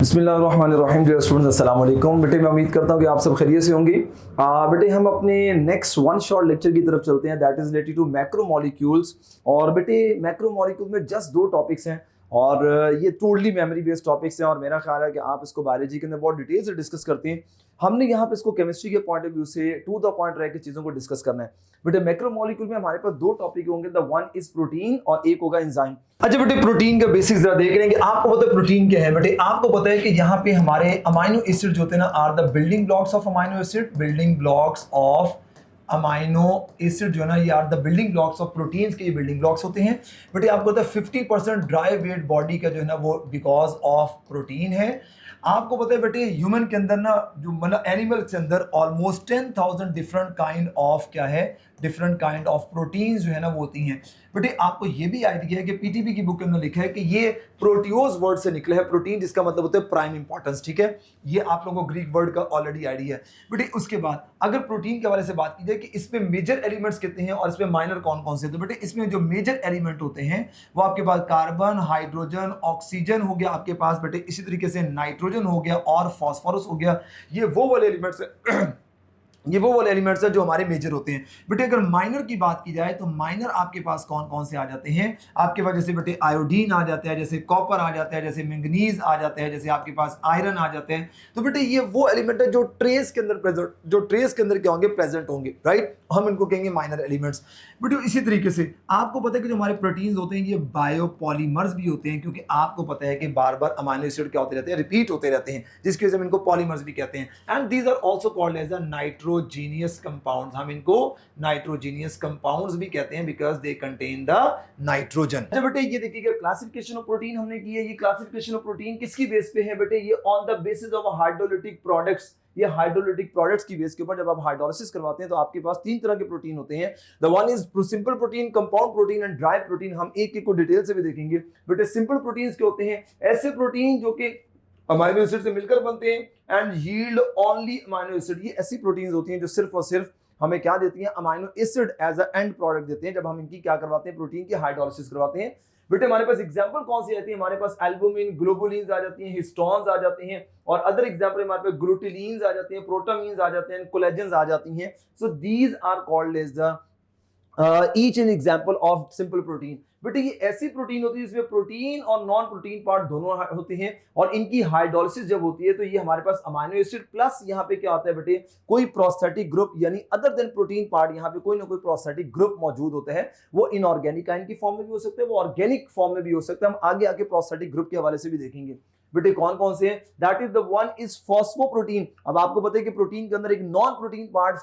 बिस्मिल्लाहिर्रहमानिर्रहीम। Dear students, अस्सलाम वालेकुम। बेटे मैं उम्मीद करता हूँ कि आप सब खैरियत से होंगे। बेटे हम अपने नेक्स्ट वन शॉट लेक्चर की तरफ चलते हैं, that is related to macro molecules. और बेटे मैक्रो मॉलिक्यूल में जस्ट दो टॉपिक्स हैं और ये टोटली मेमोरी बेस्ड टॉपिक्स हैं और मेरा ख्याल है कि आप इसको बायोलॉजी के अंदर बहुत डिटेल से डिस्कस करते हैं। हमने यहाँ पे इसको केमिस्ट्री के पॉइंट ऑफ व्यू से टू द पॉइंट रह के चीज़ों को डिस्कस करना है। बेटे मैक्रो मॉलिक्यूल में हमारे पास दो टॉपिक होंगे, द वन इज प्रोटीन और एक होगा एंजाइम। अच्छा बेटे, प्रोटीन का बेसिक्स जरा देख लेंगे। आपको पता है प्रोटीन क्या है? बेटे आपको पता है कि यहाँ पे हमारे अमाइनो एसिड जो होते हैं ना are the building blocks of amino acid. Building blocks of amino acid जो है ना, ये are the building blocks of proteins के ये बिल्डिंग ब्लॉक्स होते हैं। बेटे आपको पता है 50% ड्राई वेट बॉडी का जो है ना वो बिकॉज ऑफ प्रोटीन है। आपको पता है बेटे ह्यूमन के अंदर ना जो मतलब एनिमल के अंदर ऑलमोस्ट 10,000 डिफरेंट काइंड ऑफ क्या है, डिफरेंट काइंड ऑफ प्रोटीन्स जो है ना वो होती हैं। बेटे आपको ये भी आइडिया है कि पीटीबी की बुक के अंदर लिखा है कि ये प्रोटियोज वर्ड से निकला है प्रोटीन, जिसका मतलब होता है प्राइम इंपॉर्टेंस। ठीक है, ये आप लोगों को ग्रीक वर्ड का ऑलरेडी आइडिया है। बेटे उसके बाद अगर प्रोटीन के हवाले से बात की जाए कि इसमें मेजर एलिमेंट्स कितने हैं और इसमें माइनर कौन कौन से, तो बेटे इसमें जो मेजर एलिमेंट होते हैं वो आपके पास कार्बन, हाइड्रोजन, ऑक्सीजन हो गया आपके पास बेटे, इसी तरीके से नाइट्रोजन हो गया और फास्फोरस हो गया। ये वो वाले एलिमेंट्स है ये वो वाले एलिमेंट्स हैं जो हमारे मेजर होते हैं। बेटे अगर माइनर की बात की जाए तो माइनर आपके पास कौन कौन से आ जाते हैं? आपके पास जैसे बेटे आयोडीन आ जाता है, जैसे कॉपर आ जाता है, जैसे मैंगनीज आ जाता है, जैसे आपके पास आयरन आ जाते हैं। तो बेटे ये वो एलिमेंट है जो ट्रेस के अंदर क्या होंगे, प्रेजेंट होंगे, राइट। हम इनको कहेंगे माइनर एलिमेंट्स। बेटे इसी तरीके से आपको पता है कि जो हमारे प्रोटीन्स होते हैं ये बायोपॉलीमर्स भी होते हैं, क्योंकि आपको पता है कि बार बार अमाइनो एसिड क्या होते रहते हैं, रिपीट होते रहते हैं, जिसकी वजह से हम इनको पॉलीमर्स भी कहते हैं। And these are also called as a nitrogenous compounds. हम इनको नाइट्रोजीनियस कंपाउंड्स भी कहते हैं because they contain the nitrogen. अच्छा बेटे ये देखिएगा क्लासिफिकेशन ऑफ प्रोटीन हमने की है। ये क्लासिफिकेशन ऑफ प्रोटीन किसकी बेस पे है बेटे? ये on the basis of hydrolytic products. ये हाइड्रोलिटिक प्रोडक्ट्स की बेस के ऊपर जब आप हाइड्रोलिसिस करवाते हैं तो आपके पास तीन तरह के प्रोटीन होते हैं। The one is simple protein, compound protein and dry protein. हम एक एक को डिटेल से भी देखेंगे। बेटे सिंपल प्रोटीन्स के होते हैं ऐसे प्रोटीन जो कि अमाइनो एसिड से मिलकर बनते हैं and yield only amino acid. ये ऐसी प्रोटीन्स होती हैं जो सिर्फ और सिर्फ हमें क्या देती हैं, amino acid as a end product देते हैं जब हम इनकी क्या करवाते हैं, प्रोटीन की हाइड्रोलिसिस करवाते हैं। बेटे हमारे पास एग्जांपल कौन सी आती है? हमारे पास एल्बुमिन, ग्लोबुलिन्स आ जाती हैं, हिस्टोन्स आ जाते हैं और अदर एग्जांपल हमारे पास ग्लूटिलीन्स आ जाते हैं, प्रोटामीन्स आ जाते हैं, कोलेजन्स आ जाती हैं। So these are called as the each an example of simple protein. बेटे ये ऐसी प्रोटीन होती है जिसमें प्रोटीन और नॉन प्रोटीन पार्ट दोनों होते हैं और इनकी हाइड्रोलिसिस जब होती है तो ये हमारे पास अमाइनो एसिड प्लस यहाँ पे क्या होता है बेटे, कोई प्रोस्थेटिक ग्रुप, यानी अदर देन प्रोटीन पार्ट यहाँ पे कोई ना कोई प्रोस्थेटिक ग्रुप मौजूद होता है। वो इनऑर्गेनिक काइंड की फॉर्म में भी हो सकता है, वो ऑर्गेनिक फॉर्म में भी हो सकता है। हम आगे आके प्रोस्थेटिक ग्रुप के हवाले से भी देखेंगे। बेटे कौन कौन से हैं? That is the one is phosphoprotein. अब आपको पता है कि प्रोटीन के अंदर एक नॉन प्रोटीन पार्ट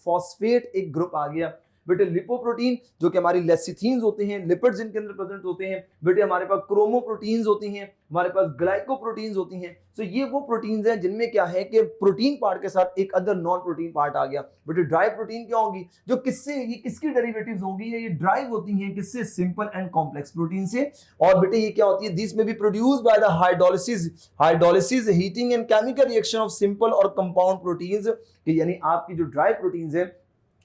फॉस्फेट एक ग्रुप आ गया। बेटे लिपोप्रोटीन जो कि हमारी लेसिथीन्स होते हैं, लिपिड्स इनके अंदर प्रेजेंट होते हैं। बेटे हमारे पास क्रोमोप्रोटीन्स होती हैं, हमारे पास ग्लाइकोप्रोटीन्स होती हैं। तो ये वो प्रोटीन्स हैं जिनमें क्या है कि प्रोटीन पार्ट के साथ एक अदर नॉन प्रोटीन पार्ट आ गया। बेटे ड्राई प्रोटीन क्या होगी, जो किससे, ये किसकी डेरिवेटिव्स होंगी, ये ड्राइव होती हैं किससे, सिंपल एंड कॉम्प्लेक्स प्रोटीन से। और बेटे ये क्या होती है, दिस में be produced by the hydrolysis heating and chemical reaction of simple और कंपाउंड प्रोटीन्स। यानी आपकी जो ड्राई प्रोटीन्स है,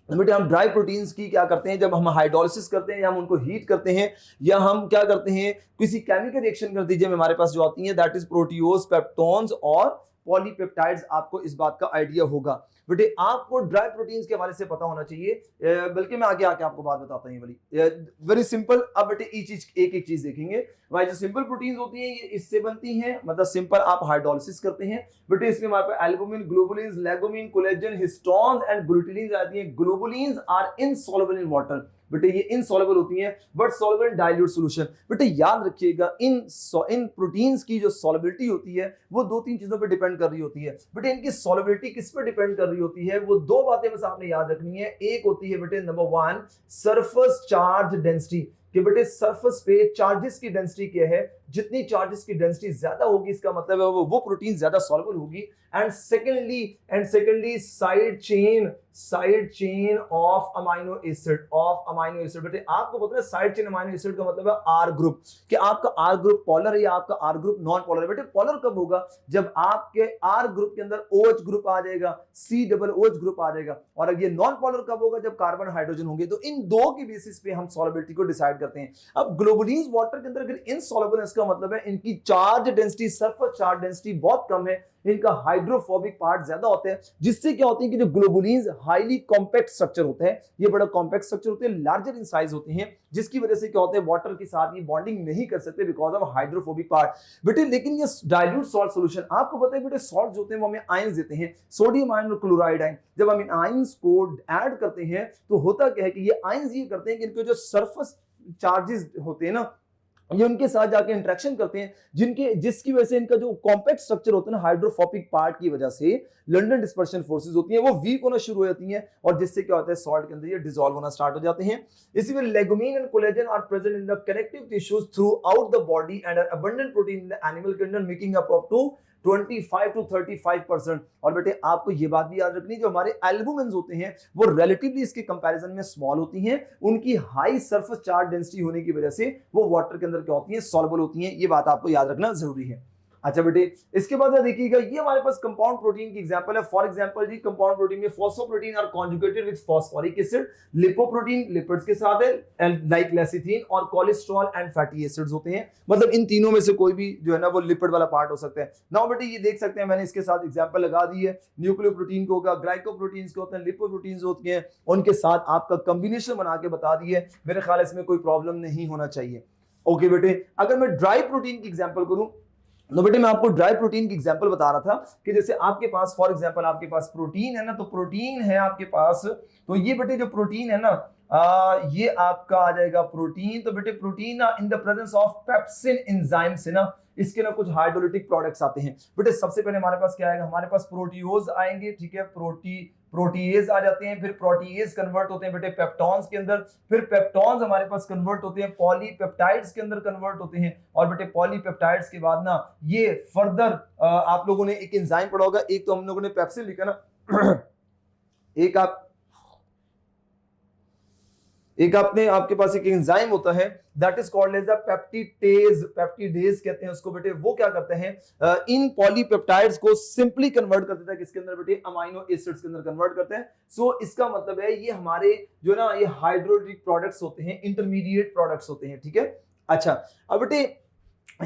बेटे हम ड्राई प्रोटीन्स की क्या करते हैं, जब हम हाइड्रोलिसिस करते हैं या हम उनको हीट करते हैं या हम क्या करते हैं, किसी केमिकल रिएक्शन कर दीजिए, हमारे पास जो आती हैं दैट इज प्रोटियोज, पेप्टोन्स और पॉलीपेप्टाइड्स। आपको इस बात का आइडिया होगा। बेटे आपको ड्राई प्रोटीन्स के बारे से पता होना चाहिए, बल्कि मैं आगे आके आपको बात बताता हूं ये वाली वेरी सिंपल। अब बेटे एक एक चीज देखेंगे। भाई जो सिंपल प्रोटीन्स होती हैं ये इससे बनती हैं, मतलब सिंपल आप हाइड्रोलिसिस करते हैं। बेटे इसमें हमारे पास albumin, globulins, legumin, collagen, histones and glutelins आती हैं। Globulins are insoluble in water. बेटे ये इनसॉल्युबल होती हैं but soluble in dilute solution. बेटे याद रखिएगा इन प्रोटीन्स की जो सॉल्युबिलिटी होती है वो दो तीन चीजों पे डिपेंड कर रही होती है। बेटे इनकी सॉल्युबिलिटी किस पे डिपेंड कर रही होती है, वो दो बातें बस आपने याद रखनी है। एक होती है बेटे number one surface charge density, कि बेटे सरफेस पे चार्जेस की डेंसिटी क्या है, जितनी चार्जेस की डेंसिटी ज्यादा होगी इसका मतलब है वो प्रोटीन ज्यादा सॉल्युबल होगी। And secondly side chain of amino acid. बेटे आपको पता है साइड चेन अमाइनो एसिड का मतलब है आर ग्रुप, कि आपका आर ग्रुप पॉलर है या आपका आर ग्रुप नॉन पॉलर है। बेटे पॉलर कब होगा, जब आपके आर ग्रुप के अंदर OH ग्रुप आ जाएगा, COOH ग्रुप आ जाएगा। और अब ये नॉन पॉलर कब होगा, जब कार्बन हाइड्रोजन होंगे। तो इन दो की बेसिस पे हम सॉल्युबिलिटी को डिसाइड करते हैं। अब ग्लोबुलिन्स वाटर के अंदर अगर इनसॉल्युबल का मतलब है इनकी charge density, surface charge density बहुत कम है, इनका हाइड्रोफोबिक पार्ट ज्यादा होते हैं, जिससे क्या होती है कि जो ग्लोबुलिन्स हाईली कॉम्पैक्ट स्ट्रक्चर होते हैं, ये बड़ा कॉम्पैक्ट स्ट्रक्चर होते हैं, लार्जर इन साइज होते हैं, जिसकी वजह से क्या होते हैं वाटर के साथ ये बॉन्डिंग नहीं कर सकते बिकॉज ऑफ हाइड्रोफोबिक पार्ट। बेटे लेकिन ये डाइल्यूट सॉल्ट सॉल्यूशन, आपको पता है बेटे सॉल्ट जो होते हैं वो हमें आयंस देते हैं, सोडियम आयन और क्लोराइड आयन। जब हम इन आयंस को ऐड करते हैं तो होता क्या है कि ये आयंस ये करते हैं कि इनके जो सरफेस चार्जेस होते हैं ना, ये उनके साथ जाके इंटरेक्शन करते हैं, जिसकी वजह से इनका जो कॉम्पैक्ट स्ट्रक्चर होता है ना हाइड्रोफोबिक पार्ट की वजह से लंडन डिस्पर्शन फोर्सेस होती हैं वो वीक होना शुरू हो जाती हैं, और जिससे क्या होता है सॉल्ट के अंदर ये डिसॉल्व होना स्टार्ट हो जाते हैं। इसी वजह legumin and collagen are present in the connective tissues throughout the body and are abundant protein in the animal kingdom making up to 25 to 35%। और बेटे आपको ये बात भी याद रखनी, जो हमारे एल्बुमिन्स होते हैं वो रिलेटिवली इसके कंपैरिजन में स्मॉल होती हैं, उनकी हाई सरफेस चार्ज डेंसिटी होने की वजह से वो वाटर के अंदर क्या होती हैं, सॉल्युबल होती हैं। ये बात आपको याद रखना जरूरी है। अच्छा बेटे इसके बाद देखिएगा, ये हमारे पास कंपाउंड प्रोटीन की एग्जांपल है। फॉर एग्जांपल जी कंपाउंड प्रोटीन में phosphoprotein are conjugated with phosphoric acid, lipoprotein lipids के साथ है लाइक लेसिथिन, और कोलेस्ट्रॉल एंड फैटी एसिड्स होते हैं। मतलब इन तीनों में से कोई भी जो है ना वो लिपिड वाला पार्ट हो सकता है। नाउ बेटे ये देख सकते हैं मैंने इसके साथ एग्जांपल लगा दी है, न्यूक्लियोप्रोटीन को होगा, ग्लाइकोप्रोटीन्स के होते हैं, लिपोप्रोटीन्स होते हैं, उनके साथ आपका कॉम्बिनेशन बना के बता दी है। मेरे ख्याल इसमें कोई प्रॉब्लम नहीं होना चाहिए। ओके बेटे अगर मैं ड्राई प्रोटीन की एग्जांपल करूं तो बेटे मैं आपको ड्राई प्रोटीन की एग्जांपल बता रहा था कि जैसे आपके पास फॉर एग्जांपल आपके पास प्रोटीन है ना, तो प्रोटीन है आपके पास, तो ये बेटे जो प्रोटीन है ना ये आपका आ जाएगा प्रोटीन। तो बेटे protein in the presence of pepsin enzyme से ना इसके ना कुछ हाइड्रोलिटिक प्रोडक्ट्स आते हैं। बेटे सबसे पहले हमारे पास क्या आएगा, हमारे पास प्रोटियोज आएंगे, ठीक है, प्रोटीएज आ जाते हैं, फिर प्रोटीएज कन्वर्ट होते हैं बेटे पेप्टॉन्स के अंदर, फिर पेप्टॉन्स हमारे पास कन्वर्ट होते हैं पॉलीपेप्टाइड्स के अंदर कन्वर्ट होते हैं, और बेटे पॉलीपेप्टाइड्स के बाद ना ये फर्दर आप लोगों ने एक एंजाइम पढ़ा होगा, एक तो हम लोगों ने पेप्सिन लिखा ना एक आपने आपके पास एक एंजाइम होता है that is called as a peptidase, peptidase कहते हैं उसको बेटे। वो क्या करते हैं इन पॉलीपेप्टाइड्स को सिंपली कन्वर्ट कर देता है किसके अंदर बेटे, अमाइनो एसिड्स के अंदर कन्वर्ट करते हैं। सो इसका मतलब है ये हमारे जो ना ये हाइड्रोलिटिक प्रोडक्ट्स होते हैं, इंटरमीडिएट प्रोडक्ट्स होते हैं, ठीक है। अच्छा अब बेटे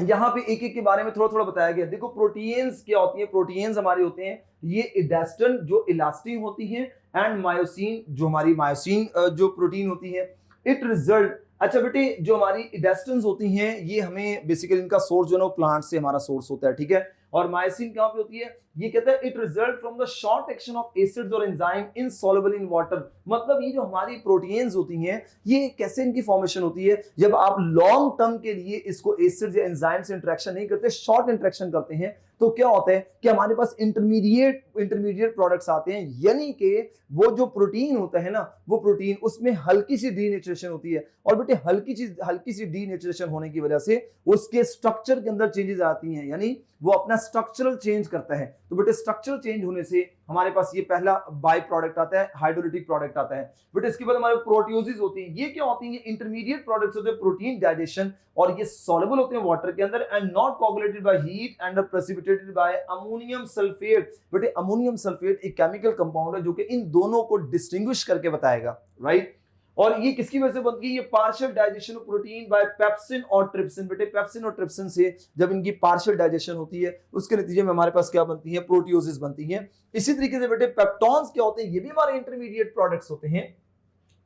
यहां पे एक एक के बारे में थोड़ा थोड़ा बताया गया। देखो प्रोटीन्स क्या होती है, प्रोटीन्स हमारे होते हैं ये इडास्टन जो इलास्टिन होती है, एंड मायोसिन जो हमारी मायोसिन जो प्रोटीन होती है। इट रिजल्ट, अच्छा बेटे जो हमारी इडास्टन्स होती हैं ये हमें बेसिकली इनका सोर्स जो है प्लांट से हमारा सोर्स होता है, ठीक है। और मायोसिन कहां पे होती है, ये कहता है it result from the short action of acids और एंजाइम इनसॉल्युबल इन वाटर। मतलब ये जो हमारी प्रोटीन्स होती हैं ये कैसे इनकी फॉर्मेशन होती है, जब आप लॉन्ग टर्म के लिए इसको एसिड्स या एंजाइम से इंटरेक्शन नहीं करते, शॉर्ट इंटरेक्शन करते हैं, तो क्या होता है कि हमारे पास इंटरमीडिएट प्रोडक्ट्स आते हैं, यानी कि वो जो प्रोटीन होता है ना वो प्रोटीन उसमें हल्की सी डीनेचुरेशन होती है, और बेटे हल्की सी डीनेचुरेशन होने की वजह से उसके स्ट्रक्चर के अंदर चेंजेस आती हैं, यानी वो अपना स्ट्रक्चरल चेंज करता है। तो बेटे स्ट्रक्चरल चेंज होने से हमारे पास ये पहला बाय प्रोडक्ट आता है, हाइड्रोलिटिक प्रोडक्ट आता है। बट इसके बाद हमारे प्रोटियोसिस होती हैं, ये क्या होती हैं, ये इंटरमीडिएट प्रोडक्ट्स होते हैं प्रोटीन डाइजेशन, और ये सॉल्युबल होते हैं वाटर के अंदर and not coagulated by heat and precipitated bye ammonium sulphate. बेटे अमोनियम सल्फेट एक केमिकल कंपाउंड है जो कि इन दोनों को डिस्टिंग्विश करके बताएगा, राइट। और ये किसकी वजह से बनती है, ये partial digestion of protein bye pepsin और ट्रिप्सिन। बेटे पेप्सिन और ट्रिप्सिन से जब इनकी पार्शियल डाइजेशन होती है उसके नतीजे में हमारे पास क्या बनती है, प्रोटियोसिस बनती है। इसी तरीके से बेटे पेप्टॉन्स क्या होते हैं, ये भी हमारे इंटरमीडिएट प्रोडक्ट्स होते हैं,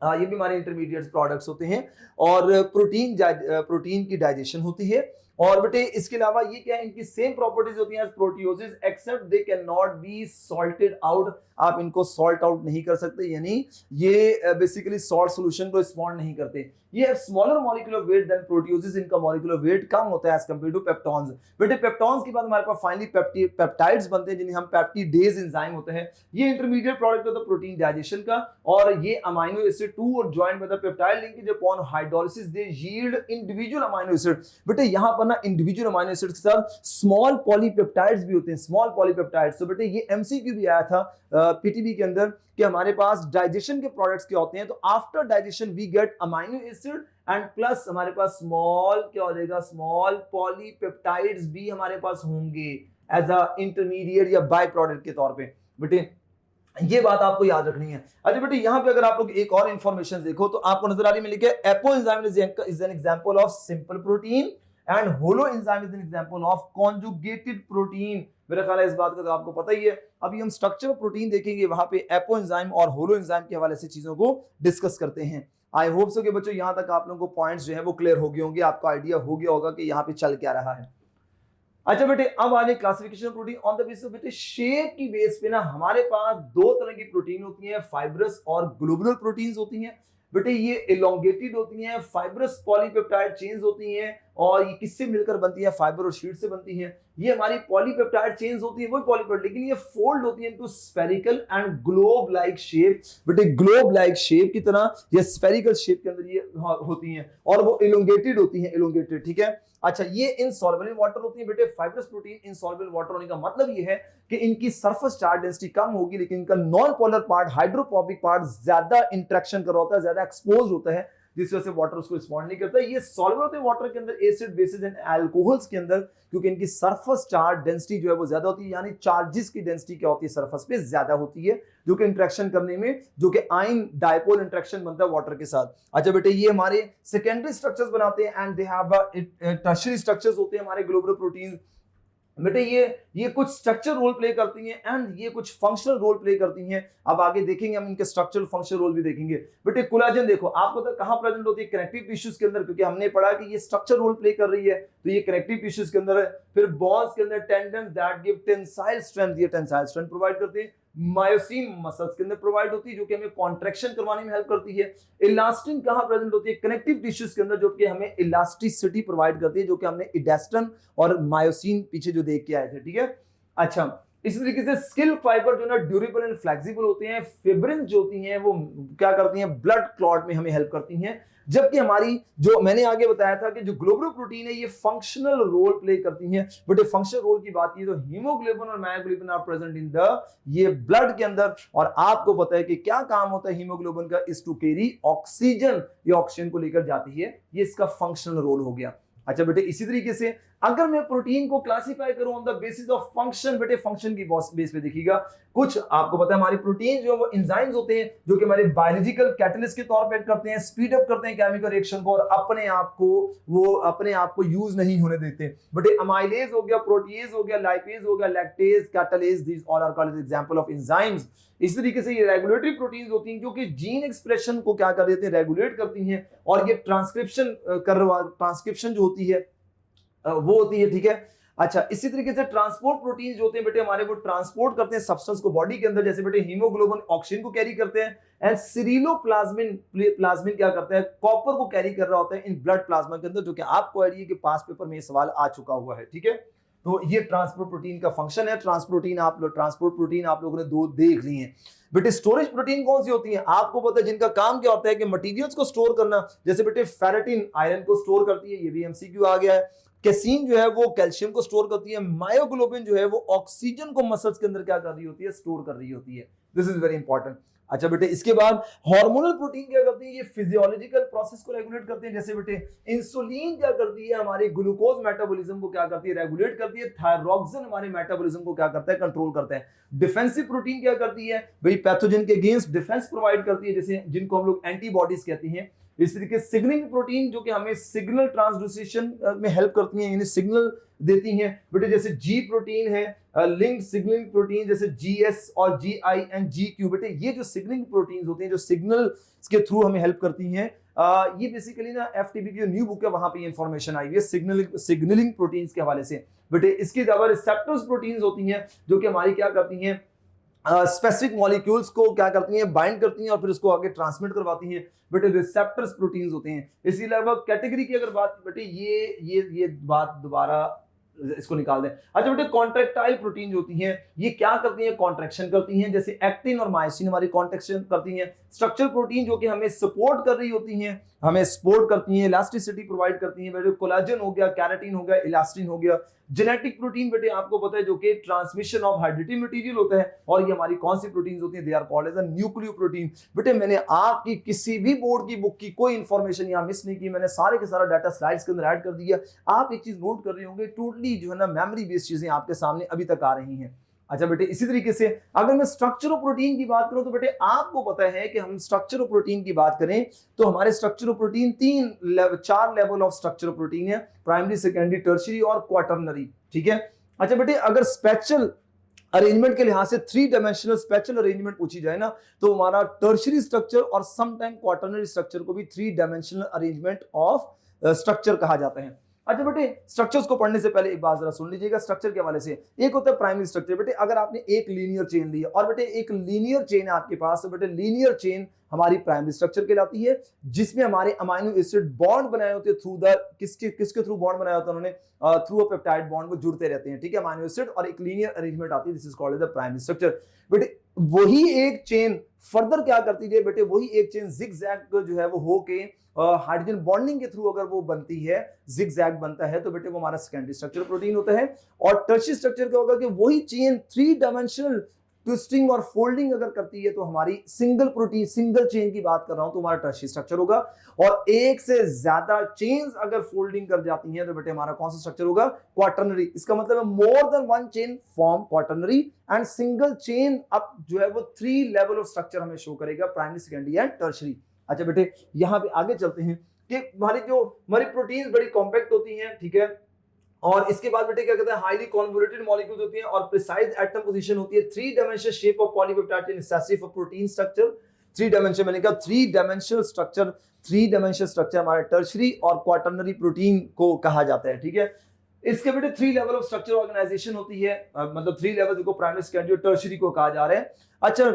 ये भी हमारे इंटरमीडिएट प्रोडक्ट्स होते हैं, और प्रोटीन की डाइजेशन होती है। और बेटे इसके अलावा ये क्या है, इनकी सेम प्रॉपर्टीज होती हैं as proteoses except they can not be salted out. आप इनको सॉल्ट आउट नहीं कर सकते, यानी ये बेसिकली सॉल्ट सॉल्यूशन को रिस्पॉन्ड नहीं करते। ये smaller molecular weight than proteoses, इनका मॉलिक्यूलर वेट कम होता है एज कंपेयर टू पेप्टॉन्स। बेटे पेप्टॉन्स के बाद हमारे पास फाइनली पेप्टाइड्स बनते हैं जिन्हें हम पेप्टिडेज एंजाइम होते हैं। ये इंटरमीडिएट प्रोडक्ट होता है प्रोटीन डाइजेशन का, और ये अमाइनो एसिड 2 और joint with the peptide linkage upon hydrolysis they yield individual amino acid. बेटे यहां पर ना इंडिविजुअल अमाइनो एसिड्स के साथ स्मॉल पॉलीपेप्टाइड्स भी होते हैं, स्मॉल पॉलीपेप्टाइड्स। तो बेटे ये एमसीक्यू भी आया था पीटीबी के अंदर कि हमारे पास डाइजेशन के प्रोडक्ट्स क्या होते हैं, तो after digestion we get amino acid and plus हमारे पास स्मॉल क्या हो जाएगा, स्मॉल पॉलीपेप्टाइड्स भी हमारे पास होंगे एज अ इंटरमीडिएट या बाय प्रोडक्ट के तौर पे। बेटे ये बात आपको याद रखनी है। अच्छा बेटे यहां पे अगर आप लोग एक और इंफॉर्मेशन देखो तो आपको नजर आ रही है, मिली apo enzyme is an example of simple protein and holo enzyme is an example of conjugated protein. मेरा ख्याल है इस बात का तो आपको पता ही है। अभी हम स्ट्रक्चर ऑफ प्रोटीन देखेंगे, वहां पे एपो एंजाइम और होलो एंजाइम के हवाले से चीजों को डिस्कस करते हैं। आई होप सो कि बच्चों यहां तक आप लोगों को पॉइंट्स जो है वो क्लियर हो गए होंगे, आपका आइडिया हो गया होगा कि यहाँ पे चल क्या रहा है। अच्छा बेटे, अब आगे classification protein on the basis of बेटे शेप की बेस पे ना हमारे पास दो तरह की प्रोटीन होती है, फाइब्रस और ग्लोबुलर प्रोटीन्स होती हैं। बेटे ये इलोंगेटेड होती हैं, फाइब्रस पॉलीपेप्टाइड चेन्स होती हैं, और ये किससे मिलकर बनती है? फाइबर और शीट से बनती हैं। ये हमारी पॉलीपेप्टाइड चेन्स होती है, वही पॉलीपेप्टाइड, लेकिन ये फोल्ड होती है into spherical and globe like shape. बेटे ग्लोब लाइक शेप की तरह या स्फेरिकल शेप के अंदर ये होती हैं, और वो इलोंगेटेड होती हैं, इलोंगेटेड, ठीक है। अच्छा, ये इनसॉल्युबल इन वाटर होती है। बेटे फाइब्रस प्रोटीन इनसॉल्युबल वाटर होने का मतलब ये है कि इनकी सरफेस चार्ज डेंसिटी कम होगी, लेकिन इनका non polar part, hydrophobic part ज्यादा इंटरेक्शन कर रहा होता है, ज्यादा एक्सपोज होता है, जिस वजह से वाटर उसको रिस्पॉन्ड नहीं करता। ये सॉल्युबल होते हैं वाटर के अंदर, एसिड, बेसिस एंड अल्कोहल्स के अंदर, क्योंकि इनकी सरफेस चार्ज डेंसिटी जो है वो ज्यादा होती है, यानी चार्जेस की डेंसिटी क्या होती है? सरफेस पे ज्यादा होती है, जो कि इंटरेक्शन करने में, जो कि आयन डायपोल इंटरेक्शन बनता है वाटर के साथ। अच्छा बेटे, ये हमारे सेकेंडरी स्ट्रक्चर्स बनाते हैं and they have tertiary structures होते हैं हमारे ग्लोबुलर प्रोटीन। बेटे ये कुछ स्ट्रक्चर रोल प्ले करती हैं एंड ये कुछ फंक्शनल रोल प्ले करती हैं। अब आगे देखेंगे हम इनके स्ट्रक्चरल फंक्शनल रोल भी देखेंगे। बेटे कोलाजन देखो, आपको तो कहां प्रेजेंट होती है? कनेक्टिव टिश्यूज के अंदर, क्योंकि हमने पढ़ा कि ये स्ट्रक्चर रोल प्ले कर रही है, तो ये कनेक्टिव टिश्यूज के अंदर है। फिर बोन्स के अंदर tendon that give tensile strength, ये टेंसाइल स्ट्रेंथ प्रोवाइड करते हैं। मायोसिन मसल्स के अंदर प्रोवाइड होती है, जो कि हमें कॉन्ट्रैक्शन करवाने में हेल्प करती है। इलास्टिन कहां प्रेजेंट होती है? कनेक्टिव टिश्यूज के अंदर, जो कि हमें इलास्टिसिटी प्रोवाइड करती है, जो कि हमने इडास्टन और मायोसिन पीछे जो देख के आए थे, ठीक है। अच्छा, इसी तरीके से स्किल फाइबर जो ना ड्यूरेबल एंड फ्लेक्सिबल होते हैं। फिब्रिन जो होती हैं वो क्या करती हैं? ब्लड क्लॉट में हमें हेल्प करती हैं। जबकि हमारी जो मैंने आगे बताया था कि जो ग्लोबुलर प्रोटीन है ये फंक्शनल रोल प्ले करती हैं। बट फंक्शनल रोल की बात की तो हीमोग्लोबिन और myoglobin are present in the ये ब्लड के अंदर, और आपको पता है कि क्या काम होता है हीमोग्लोबिन का? इज टू कैरी ऑक्सीजन, ये ऑक्सीजन को लेकर जाती है, ये इसका फंक्शनल रोल हो गया। अच्छा बेटे, इसी तरीके से अगर मैं प्रोटीन को क्लासिफाई करूं on the basis of function, बेटे फंक्शन की बेस पे देखिएगा। कुछ आपको पता है हमारी प्रोटीन जो है वो एंजाइम्स होते हैं, जो कि हमारे बायोलॉजिकल कैटलिस्ट के तौर पे एक्ट करते हैं, स्पीड अप करते हैं केमिकल रिएक्शन को, और अपने आप को यूज नहीं होने देते। बेटे अमाइलेज हो गया, प्रोटीएज हो गया, लाइपेज हो गया, lactase, catalase, these all are called as example of enzymes. इस तरीके से ये रेगुलेटरी प्रोटीन्स होती हैं, जो कि जीन एक्सप्रेशन को क्या कर देते हैं? रेगुलेट करती हैं, और ये ट्रांसक्रिप्शन जो होती है वो होती है, ठीक है। अच्छा, इसी तरीके से ट्रांसपोर्ट प्रोटीन जो होते हैं बेटे हमारे, वो ट्रांसपोर्ट करते हैं सब्सटेंस को बॉडी के अंदर, जैसे बेटे हीमोग्लोबिन ऑक्सीजन को कैरी करते हैं, एंड सीरिलोप्लाज्मिन क्या करता है? कॉपर को कैरी कर रहा होता है इन ब्लड प्लाज्मा के अंदर, जो कि आपको आइडिया कि पास पेपर में ये सवाल आ चुका हुआ है, ठीक है। तो ये ट्रांसपोर्ट प्रोटीन का फंक्शन है। ट्रांसपोर्ट प्रोटीन आप लोगों ने दो देख ली हैं। बेटे स्टोरेज प्रोटीन कौन सी होती है? आपको पता है जिनका काम क्या होता है कि मटेरियल्स को स्टोर करना, जैसे बेटे फेरेटिन आयरन को स्टोर करती है, ये भी एमसीक्यू आ गया है। कैसीन जो है वो कैल्शियम को स्टोर करती है। मायोग्लोबिन जो है वो ऑक्सीजन को मसल्स के अंदर क्या कर रही होती है? स्टोर कर रही होती है। This is very important. अच्छा बेटे, इसके बाद हार्मोनल प्रोटीन क्या करती है? ये फिजियोलॉजिकल प्रोसेस को रेगुलेट करते हैं। जैसे बेटे इंसुलिन क्या करती है? हमारी ग्लूकोज मेटाबॉलिज्म को क्या करती है? रेगुलेट करती है। थायरॉक्सिन हमारे मेटाबॉलिज्म को क्या करता है? कंट्रोल करता है। डिफेंसिव प्रोटीन क्या करती है भाई? पैथोजन के अगेंस्ट डिफेंस प्रोवाइड करती है, जैसे जिनको हम लोग एंटीबॉडीज कहते हैं। इस तरीके सिग्नलिंग प्रोटीन जो कि हमें सिग्नल ट्रांसड्यूसेशन में हेल्प करती हैं, यानी सिग्नल देती हैं। बेटे जैसे जी प्रोटीन है, लिंक्ड सिग्नलिंग प्रोटीन, जैसे जीएस और जीआई एंड जीक्यू। बेटे ये जो सिग्नलिंग प्रोटीन्स होते हैं, जो सिग्नल के थ्रू हमें हेल्प करती हैं, ये बेसिकली ना एफटीबी की जो न्यू बुक है वहां पे इंफॉर्मेशन आई है सिग्नलिंग प्रोटीन्स के हवाले से। बेटे इसके अलावा रिसेप्टर्स प्रोटीन्स होती हैं, जो कि हमारी क्या करती हैं? स्पेसिफिक मॉलिक्यूल्स को क्या करती हैं? बाइंड करती हैं और फिर उसको आगे ट्रांसमिट करवाती हैं। बेटे रिसेप्टर्स प्रोटीन्स होते हैं। इसके अलावा कैटेगरी की अगर बात, बेटे ये बात दोबारा इसको निकाल दें। अच्छा बेटे कॉन्ट्रैक्टाइल प्रोटीन जो होती हैं, ये क्या करती हैं? कॉन्ट्रैक्शन करती हैं, जैसे एक्टिन और मायोसिन हमारी कॉन्ट्रैक्शन करती हैं। स्ट्रक्चरल प्रोटीन जो कि हमें सपोर्ट कर रही होती हैं, हमें सपोर्ट करती हैं, इलास्टिसिटी प्रोवाइड करती हैं। बेटे कोलाजन हो गया, कैराटिन हो गया, इलास्टिन हो गया। जेनेटिक प्रोटीन बेटे आपको पता है जो कि ट्रांसमिशन ऑफ हेरिडिटी मटेरियल होता है, और ये हमारी कौन सी प्रोटीन्स होती हैं? They are called as a nucleoprotein. बेटे मैंने आपकी किसी भी बोर्ड की बुक की कोई इंफॉर्मेशन यहाँ मिस नहीं की, मैंने सारे के सारा डाटा स्लाइड्स के अंदर ऐड कर दिया। आप एक चीज नोट कर रहे होंगे, टोटली जो है ना मेमोरी बेस्ड चीजें आपके सामने अभी तक आ रही हैं। अच्छा बेटे, इसी तरीके से अगर मैं स्ट्रक्चर ऑफ प्रोटीन की बात करूं तो बेटे आपको पता है कि हम स्ट्रक्चर ऑफ प्रोटीन की बात करें तो हमारे स्ट्रक्चर ऑफ प्रोटीन चार level of structure of protein है, प्राइमरी, सेकेंडरी, टर्शियरी और क्वाटरनरी। ठीक है। अच्छा बेटे, अगर स्पेशल अरेंजमेंट के लिहाज से थ्री डायमेंशनल स्पेशल अरेंजमेंट पूछी जाए ना तो हमारा टर्शियरी स्ट्रक्चर और समटाइम क्वाटरनरी स्ट्रक्चर को भी three dimensional arrangement of structure कहा जाता है। अच्छा बेटे, स्ट्रक्चर्स को पढ़ने से पहले एक बात जरा सुन लीजिएगा स्ट्रक्चर के हवाले से। एक होता है प्राइमरी स्ट्रक्चर। बेटे अगर आपने एक लीनियर चेन ली है और बेटे एक लीनियर चेन है आपके पास, तो बेटे लीनियर चेन हमारी प्राइमरी स्ट्रक्चर कहलाती है, जिसमें हमारे अमाइनो एसिड बॉन्ड बनाए होते हैं थ्रू द किसके थ्रू बॉन्ड बनाया होता है उन्होंने, थ्रू अ पेप्टाइड बॉन्ड, वो जुड़ते रहते हैं। ठीक है, अमाइनो एसिड और एक लीनियर अरेंजमेंट आती है, this is called the primary structure. बेटे वही एक चेन फर्दर क्या करती है बेटे, वही एक चेन जिगजैग जो है वो होके हाइड्रोजन बॉन्डिंग के थ्रू अगर वो बनती है, जिगजैग बनता है, तो बेटे वो हमारा सेकेंडरी स्ट्रक्चर प्रोटीन होता है। और टर्शियरी स्ट्रक्चर क्या होगा कि वही चेन थ्री डायमेंशनल ट्विस्टिंग और फोल्डिंग अगर करती है तो हमारी सिंगल प्रोटीन, सिंगल चेन की बात कर रहा हूं तो हमारा टर्शियरी स्ट्रक्चर होगा। और एक से ज्यादा चेन्स अगर फोल्डिंग कर जाती हैं तो बेटे हमारा कौन सा स्ट्रक्चर होगा, क्वाटरनरी। इसका मतलब है more than one chain form quaternary and single chain अब जो है वो थ्री लेवल ऑफ स्ट्रक्चर हमें शो करेगा, प्राइमरी, सेकेंडरी एंड टर्शियरी। अच्छा बेटे, यहां पे आगे चलते हैं कि हमारी प्रोटीन्स बड़ी कॉम्पैक्ट होती हैं। ठीक है, और इसके बाद बेटे क्या कहते हैं, हाईली कॉन्वोल्यूटेड मॉलिक्यूल्स होती हैं और प्रिसाइज एटम पोजीशन होती है। Three dimensional shape of polypeptide necessary for protein structure. Three dimension मैंने कहा, थ्री डायमेंशनल स्ट्रक्चर हमारे टर्शियरी और क्वाटरनरी प्रोटीन को कहा जाता है। ठीक है, इसके बेटे three level of structure organisation होती है, मतलब थ्री लेवल जिसको प्राइमरी, सेकेंडरी और टर्शियरी को कहा जा रहा है। अच्छा,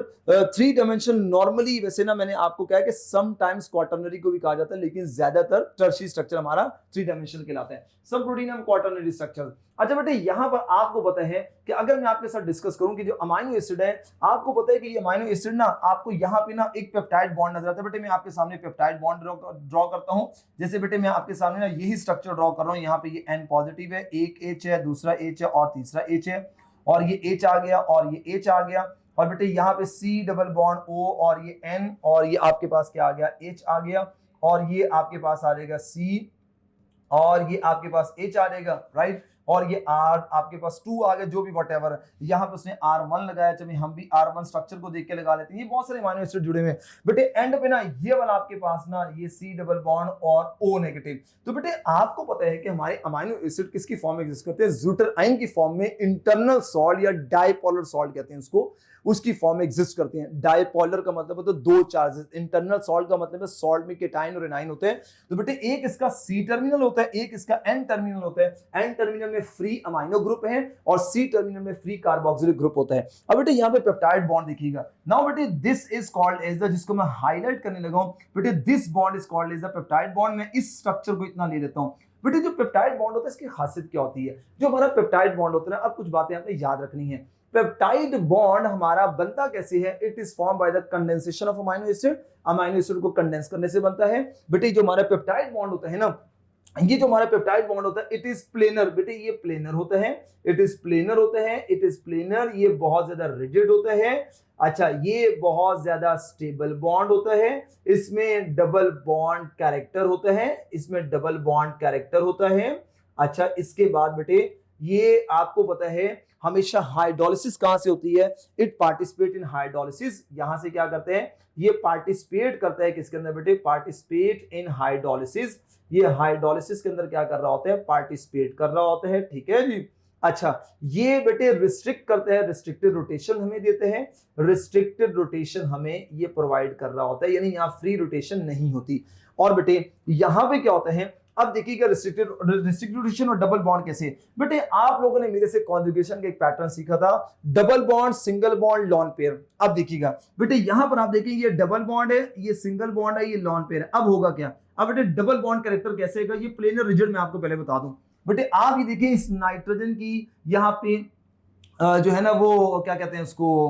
थ्री डायमेंशन नॉर्मली वैसे ना मैंने आपको कहा कि समटाइम्स क्वाटरनरी को भी कहा जाता है, लेकिन ज्यादातर टर्शियरी स्ट्रक्चर हमारा थ्री डायमेंशन कहलाता है। सब प्रोटीन हम क्वाटरनरी स्ट्रक्चर। अच्छा बेटे, यहां पर आपको पता है कि अगर मैं आपके साथ डिस्कस करूं कि जो अमाइनो एसिड है, आपको पता है कि ये अमाइनो एसिड ना आपको यहां पे ना एक पेप्टाइड बॉन्ड नजर आता है। बेटे मैं आपके सामने पेप्टाइड बॉन्ड ड्रॉ करता हूं। जैसे बेटे मैं आपके सामने ना यही स्ट्रक्चर ड्रॉ कर रहा हूं। यहां पे ये N पॉजिटिव है, एक H है, दूसरा H है और तीसरा H है, और ये H आ गया और ये H आ गया, और बेटे यहाँ पे C डबल बॉन्ड O और ये N, और ये आपके पास क्या आ गया, H आ गया, और ये आपके पास आ जाएगा C, और ये आपके पास H आ जाएगा, राइट, और ये R आपके पास 2 आ गया, जो भी व्हाटएवर है। यहाँ पे उसने R1 लगाया, चलिए हम भी R1 स्ट्रक्चर को देख के लगा लेते हैं। ये बहुत सारे अमीनो एसिड जुड़े हुए हैं बेटे। एंड पे ना ये वाला आपके पास ना ये C डबल बॉन्ड और O नेगेटिव। तो बेटे आपको पता है कि हमारे अमीनो एसिड किसकी फॉर्म में एग्जिस्ट करते हैं, ज़्यूटराइन की फॉर्म में, इंटरनल सॉल्ट या डाइपोलर सॉल्ट कहते हैं उसको, उसकी फॉर्म में एग्जिस्ट करते हैं। डाइपोलर का मतलब होता है दो चार्जेस, इंटरनल सॉल्ट का मतलब है सॉल्ट में केटाइन और एनाइन होते हैं। तो बेटे एक इसका C टर्मिनल होता है, एक इसका N टर्मिनल होता है। N टर्मिनल में फ्री अमाइनो ग्रुप है और C टर्मिनल में फ्री कार्बोक्सिलिक ग्रुप होता है। अब बेटे यहाँ पे पेप्टाइड बॉन्ड देखिएगा। नाउ बेटे this is called as the, जिसको मैं हाईलाइट करने लगा हूं बेटे, this bond is called as the peptide bond. मैं इस स्ट्रक्चर को इतना ले लेता हूं बेटे। जो पेप्टाइड बॉन्ड होता है इसकी खासियत क्या होती है, जो हमारा पेप्टाइड बॉन्ड होता है ना, अब कुछ बातें आपने याद रखनी है। पेप्टाइड बॉन्ड हमारा बनता कैसे है, it is form by the condensation of amino acid. Amino acid को कंडेंस करने से बनता है बेटे। जो हमारा पेप्टाइड बॉन्ड होता है ना, ये जो हमारा पेप्टाइड बॉन्ड होता है, इट इज प्लेनर बेटे, ये प्लेनर होता है, इट इज प्लेनर होता है, इट इज प्लेनर। ये बहुत ज्यादा रिजिड होता है। अच्छा, ये बहुत ज्यादा स्टेबल बॉन्ड होता है। इसमें डबल बॉन्ड कैरेक्टर होता है, इसमें डबल बॉन्ड कैरेक्टर होता है। अच्छा, इसके बाद बेटे ये आपको पता है हमेशा हाइड्रोलिसिस कहां से होती है, इट पार्टिसिपेट इन हाइड्रोलिसिस। यहां से क्या करते हैं, ये पार्टिसिपेट करता है किसके अंदर बेटे, पार्टिसिपेट इन हाइड्रोलिसिस। ये हाइड्रोलिसिस के अंदर क्या कर रहा होता है, पार्टिसिपेट कर रहा होता है। ठीक है जी। अच्छा, ये बेटे रिस्ट्रिक्ट करते हैं, रिस्ट्रिक्टेड रोटेशन हमें देते हैं, रिस्ट्रिक्टेड रोटेशन हमें ये प्रोवाइड कर रहा होता है, यानी यहाँ फ्री रोटेशन नहीं होती। और बेटे यहां पे क्या होता है, अब देखिएगा रिस्ट्रिक्टेड रोटेशन और डबल बॉन्ड कैसे। बेटे आप लोगों ने मेरे से कॉन्जुगेशन का एक पैटर्न सीखा था, double bond, single bond, lone pair. अब देखिएगा बेटे यहां पर आप देखेंगे ये डबल बॉन्ड है, ये सिंगल बॉन्ड है, ये लॉन पेयर है। अब होगा क्या, अब बेटे डबल बॉन्ड कैरेक्टर कैसे होगा, ये प्लेनर रिजिड मैं आपको पहले बता दूं बेटे। आप ये देखिए इस नाइट्रोजन की यहाँ पे जो है ना वो क्या कहते हैं उसको,